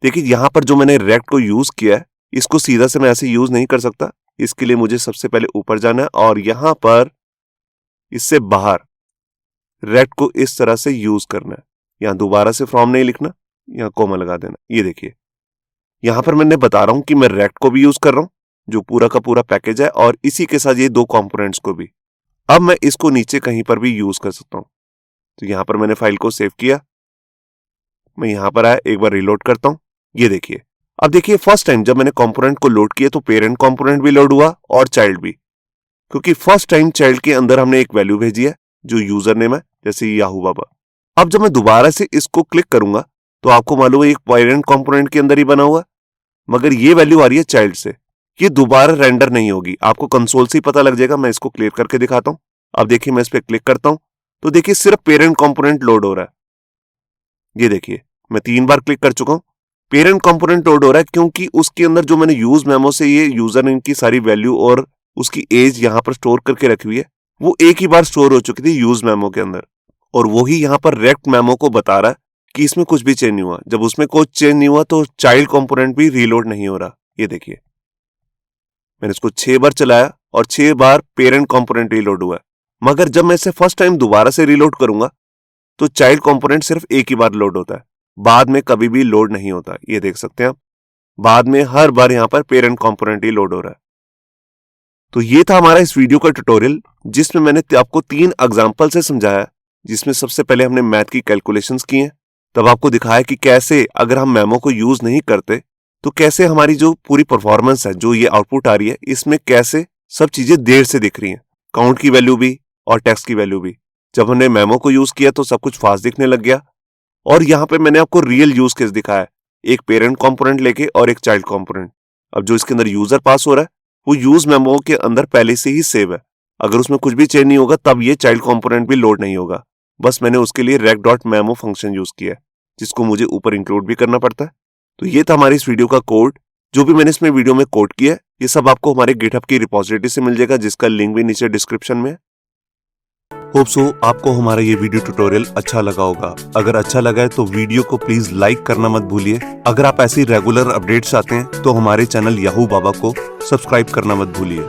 देखिए यहां पर जो मैंने रेक्ट को यूज किया है, इसको सीधा से मैं ऐसे यूज नहीं कर सकता। इसके लिए मुझे सबसे पहले ऊपर जाना है और यहां पर इससे बाहर रेक्ट को इस तरह से यूज करना है। यहां दोबारा से फ्रॉम नहीं लिखना, यहां कोमा लगा देना। ये देखिए, यहां पर मैंने बता रहा हूं कि मैं रेक्ट को भी यूज कर रहा हूं, जो पूरा का पूरा पैकेज है, और इसी के साथ ये दो कंपोनेंट्स को भी। अब मैं इसको नीचे कहीं पर भी यूज कर सकता हूं। तो यहां पर मैंने फाइल को सेव किया, मैं यहां पर आया, एक बार रिलोड करता हूं। ये देखिए, अब देखिए फर्स्ट टाइम जब मैंने कंपोनेंट को लोड किया तो पेरेंट कंपोनेंट भी लोड हुआ और चाइल्ड भी, क्योंकि फर्स्ट टाइम चाइल्ड के अंदर हमने एक वैल्यू भेजी है जो यूजर नेम है, जैसे याहू बाबा। अब जब मैं दोबारा से इसको क्लिक करूंगा तो आपको मालूम है एक पेरेंट कंपोनेंट के अंदर ही बना हुआ, मगर ये वैल्यू आ रही है चाइल्ड से। ये दोबारा रेंडर नहीं होगी, आपको कंसोल से ही पता लग जाएगा। मैं इसको क्लियर करके दिखाता हूं। अब देखिए मैं इस पर क्लिक करता हूं तो देखिए सिर्फ पेरेंट कंपोनेंट लोड हो रहा है। ये देखिए मैं 3 बार क्लिक कर चुका हूं, पेरेंट कंपोनेंट लोड हो रहा है, क्योंकि उसके अंदर जो मैंने यूज मेमो से ये यूजर नेम की सारी वैल्यू और उसकी एज यहां पर स्टोर करके रखी हुई है, वो एक ही बार स्टोर हो चुकी थी यूज मेमो के अंदर, और वही यहां पर रेक्ट मेमो को बता रहा है कि इसमें कुछ भी चेंज नहीं हुआ। जब उसमें कुछ चेंज नहीं हुआ तो चाइल्ड कंपोनेंट भी रीलोड नहीं हो रहा। ये देखिए मैंने इसको 6 बार चलाया और 6 बार पेरेंट कंपोनेंट रीलोड हुआ है, मगर जब मैं इसे फर्स्ट टाइम दोबारा से रीलोड करूंगा तो चाइल्ड कंपोनेंट सिर्फ एक ही बार लोड होता है, बाद में कभी भी लोड नहीं होता। ये देख सकते हैं आप, बाद में हर बार यहां पर पेरेंट कंपोनेंट ही लोड हो रहा है। तो ये था हमारा इस वीडियो का ट्यूटोरियल, जिसमें मैंने आपको 3 एग्जांपल से समझाया, जिसमें सबसे पहले हमने मैथ की कैलकुलेशंस की हैं, तब आपको दिखाया कि कैसे अगर हम मेमो को यूज नहीं करते तो कैसे हमारी जो पूरी परफॉर्मेंस है, जो ये आउटपुट आ रही है, इसमें कैसे सब चीजें देर से दिख रही हैं, काउंट की वैल्यू भी और टेक्स्ट की वैल्यू भी। जब हमने मेमो को यूज किया तो सब कुछ फास्ट दिखने लग गया। और यहाँ पे मैंने आपको रियल यूज केस दिखाया है, एक पेरेंट कंपोनेंट लेके और एक चाइल्ड कंपोनेंट। अब जो इसके अंदर यूजर पास हो रहा है वो यूज मेमो के अंदर पहले से ही सेव है, अगर उसमें कुछ भी चेंज नहीं होगा तब ये चाइल्ड कंपोनेंट भी लोड नहीं होगा। बस मैंने उसके लिए rec.memo फंक्शन यूज किया है, जिसको मुझे ऊपर इंक्लूड भी करना पड़ता है। तो ये था हमारी इस वीडियो का कोड। जो भी मैंने इसमें वीडियो में कोड किया है ये सब आपको हमारे गिटहब की रिपोजिटरी से मिल जाएगा, जिसका लिंक भी नीचे डिस्क्रिप्शन में है। होप सो आपको हमारा ये वीडियो ट्यूटोरियल अच्छा लगा होगा। अगर अच्छा लगा है तो वीडियो को प्लीज लाइक करना मत भूलिए। अगर आप ऐसी रेगुलर अपडेट्स चाहते हैं तो हमारे चैनल याहू बाबा को सब्सक्राइब करना मत भूलिए।